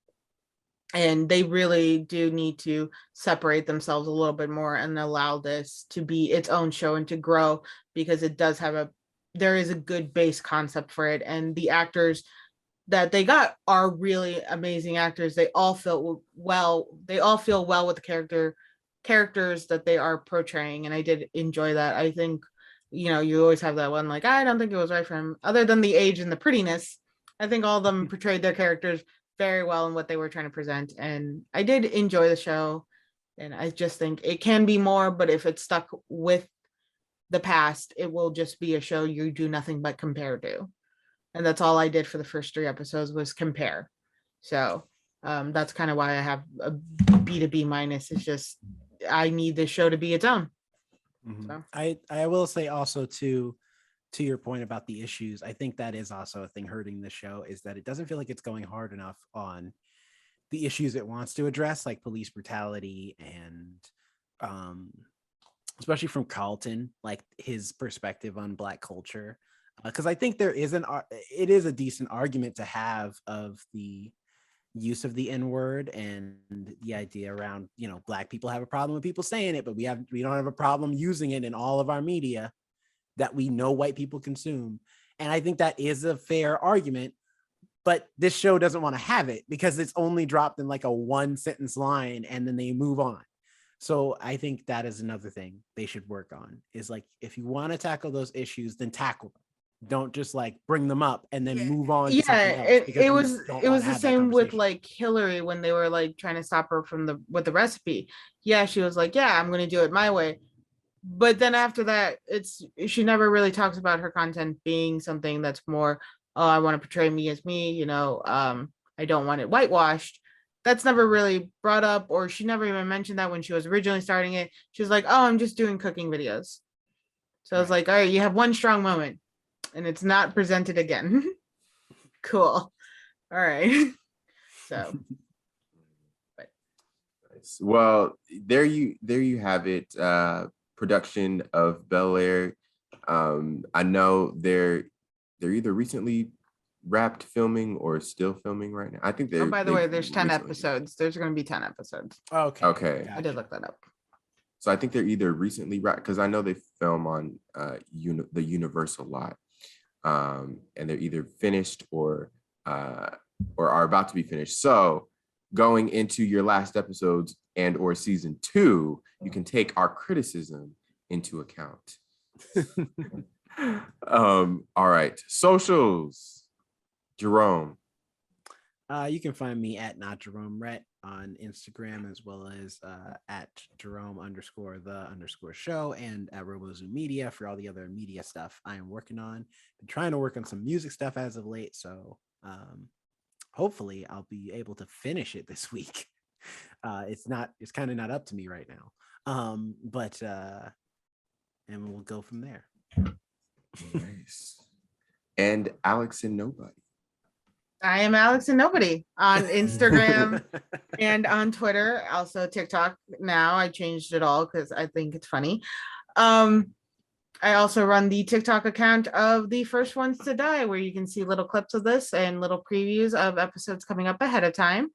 And they really do need to separate themselves a little bit more and allow this to be its own show and to grow, because it does have there is a good base concept for it. And the actors that they got are really amazing actors. They all feel well with the characters that they are portraying. And I did enjoy that. I think, you always have that one, like, I don't think it was right for him, other than the age and the prettiness. I think all of them portrayed their characters very well in what they were trying to present. And I did enjoy the show. And I just think it can be more, but if it's stuck with the past, it will just be a show you do nothing but compare to. And that's all I did for the first 3 episodes was compare. So that's kind of why I have a B to B minus. It's just, I need this show to be its own. So. I will say also to your point about the issues, I think that is also a thing hurting the show, is that it doesn't feel like it's going hard enough on the issues it wants to address, like police brutality and especially from Carlton, like his perspective on Black culture. Because I think it is a decent argument to have of the use of the N-word and the idea around, Black people have a problem with people saying it, but we don't have a problem using it in all of our media that we know white people consume. And I think that is a fair argument, but this show doesn't want to have it because it's only dropped in like a 1-sentence line and then they move on. So I think that is another thing they should work on, is like, if you want to tackle those issues, then tackle them. Don't just like bring them up and then move on. It was the same with like Hillary when they were like trying to stop her with the recipe. Yeah, she was like, yeah, I'm going to do it my way. But then after that, she never really talks about her content being something that's more, oh, I want to portray me as me, I don't want it whitewashed. That's never really brought up, or she never even mentioned that when she was originally starting it. She was like, oh, I'm just doing cooking videos. So I was like, all right, you have one strong moment and it's not presented again. Cool. All right. So. But. Well, there you have it. Production of Bel Air. I know they're either recently wrapped filming or still filming right now. I think they're. Oh, by the way, there's 10 episodes. There's going to be 10 episodes. Okay. I did look that up. So I think they're either recently wrapped, because I know they film on the Universal lot. and they're either finished or are about to be finished. So going into your last episodes and or season 2, you can take our criticism into account. All right, socials. Jerome. You can find me at not Jerome Rhett on Instagram, as well as at Jerome_the_show and at RoboZoo Media for all the other media stuff I am working on. Been trying to work on some music stuff as of late, so hopefully I'll be able to finish it this week. It's kind of not up to me right now. But and we'll go from there. Nice. And Alex and Nobody. I am Alex and Nobody on Instagram and on Twitter, also TikTok. Now I changed it all because I think it's funny. I also run the TikTok account of The First Ones to Die, where you can see little clips of this and little previews of episodes coming up ahead of time.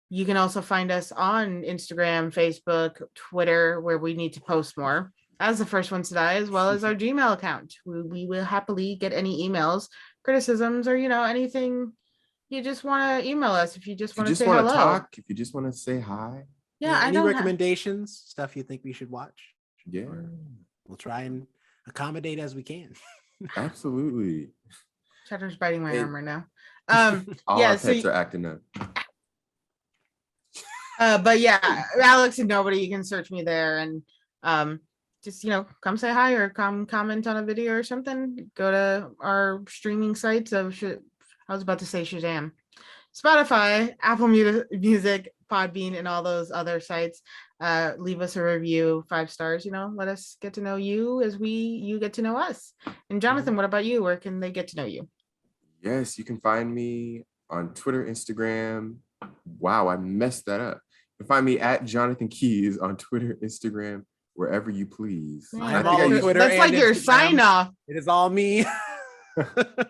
You can also find us on Instagram, Facebook, Twitter, where we need to post more as The First Ones to Die, as well as our Gmail account. We will happily get any emails, criticisms, or anything you just want to email us. If you just want to say hello, talk, if you just want to say hi. Yeah, I any don't recommendations, stuff you think we should watch? Yeah, we'll try and accommodate as we can. Absolutely. Cheddar's biting my arm right now. All our pets are acting up. But yeah, Alex and Nobody, you can search me there and just come say hi or come comment on a video or something. Go to our streaming sites of I was about to say Shazam, Spotify, Apple Music, Podbean, and all those other sites. Leave us a review, 5 stars. Let us get to know you as you get to know us. And Jonathan, what about you? Where can they get to know you? Yes, you can find me on Twitter, Instagram. Wow, I messed that up. You can find me at Jonathan Keys on Twitter, Instagram, wherever you please. I'm all on Twitter. That's like your sign off. It is all me.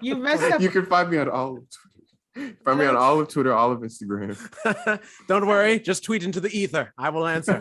You messed up. You can find me on all of Twitter. Find me on all of Twitter, all of Instagram. Don't worry, just tweet into the ether. I will answer.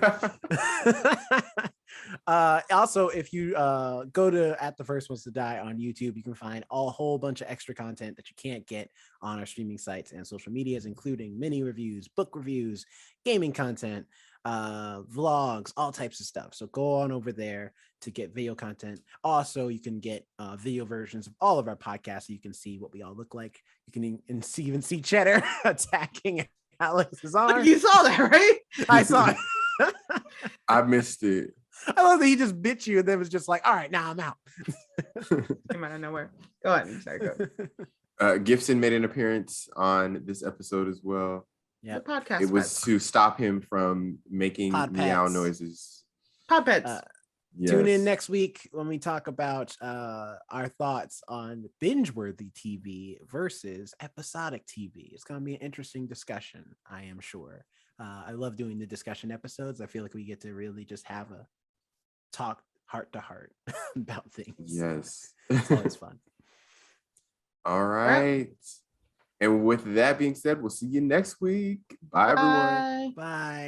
Also, if you go to at The First Ones to Die on YouTube, you can find a whole bunch of extra content that you can't get on our streaming sites and social medias, including mini reviews, book reviews, gaming content, vlogs, all types of stuff. So go on over there to get video content. Also, you can get video versions of all of our podcasts so you can see what we all look like. You can even see Cheddar attacking Alex's arm. You saw that, right? I saw it. I missed it. I love that he just bit you and then was just like, all right, now I'm out. Came out of nowhere. Go ahead. Sorry, go. Gibson made an appearance on this episode as well. Yeah, podcast. It was to stop him from making meow noises. Pod pets. Yes. Tune in next week when we talk about our thoughts on binge-worthy TV versus episodic TV. It's going to be an interesting discussion, I am sure. I love doing the discussion episodes. I feel like we get to really just have a talk heart to heart about things. Yes. It's always fun. All right. And with that being said, we'll see you next week. Bye, everyone. Bye.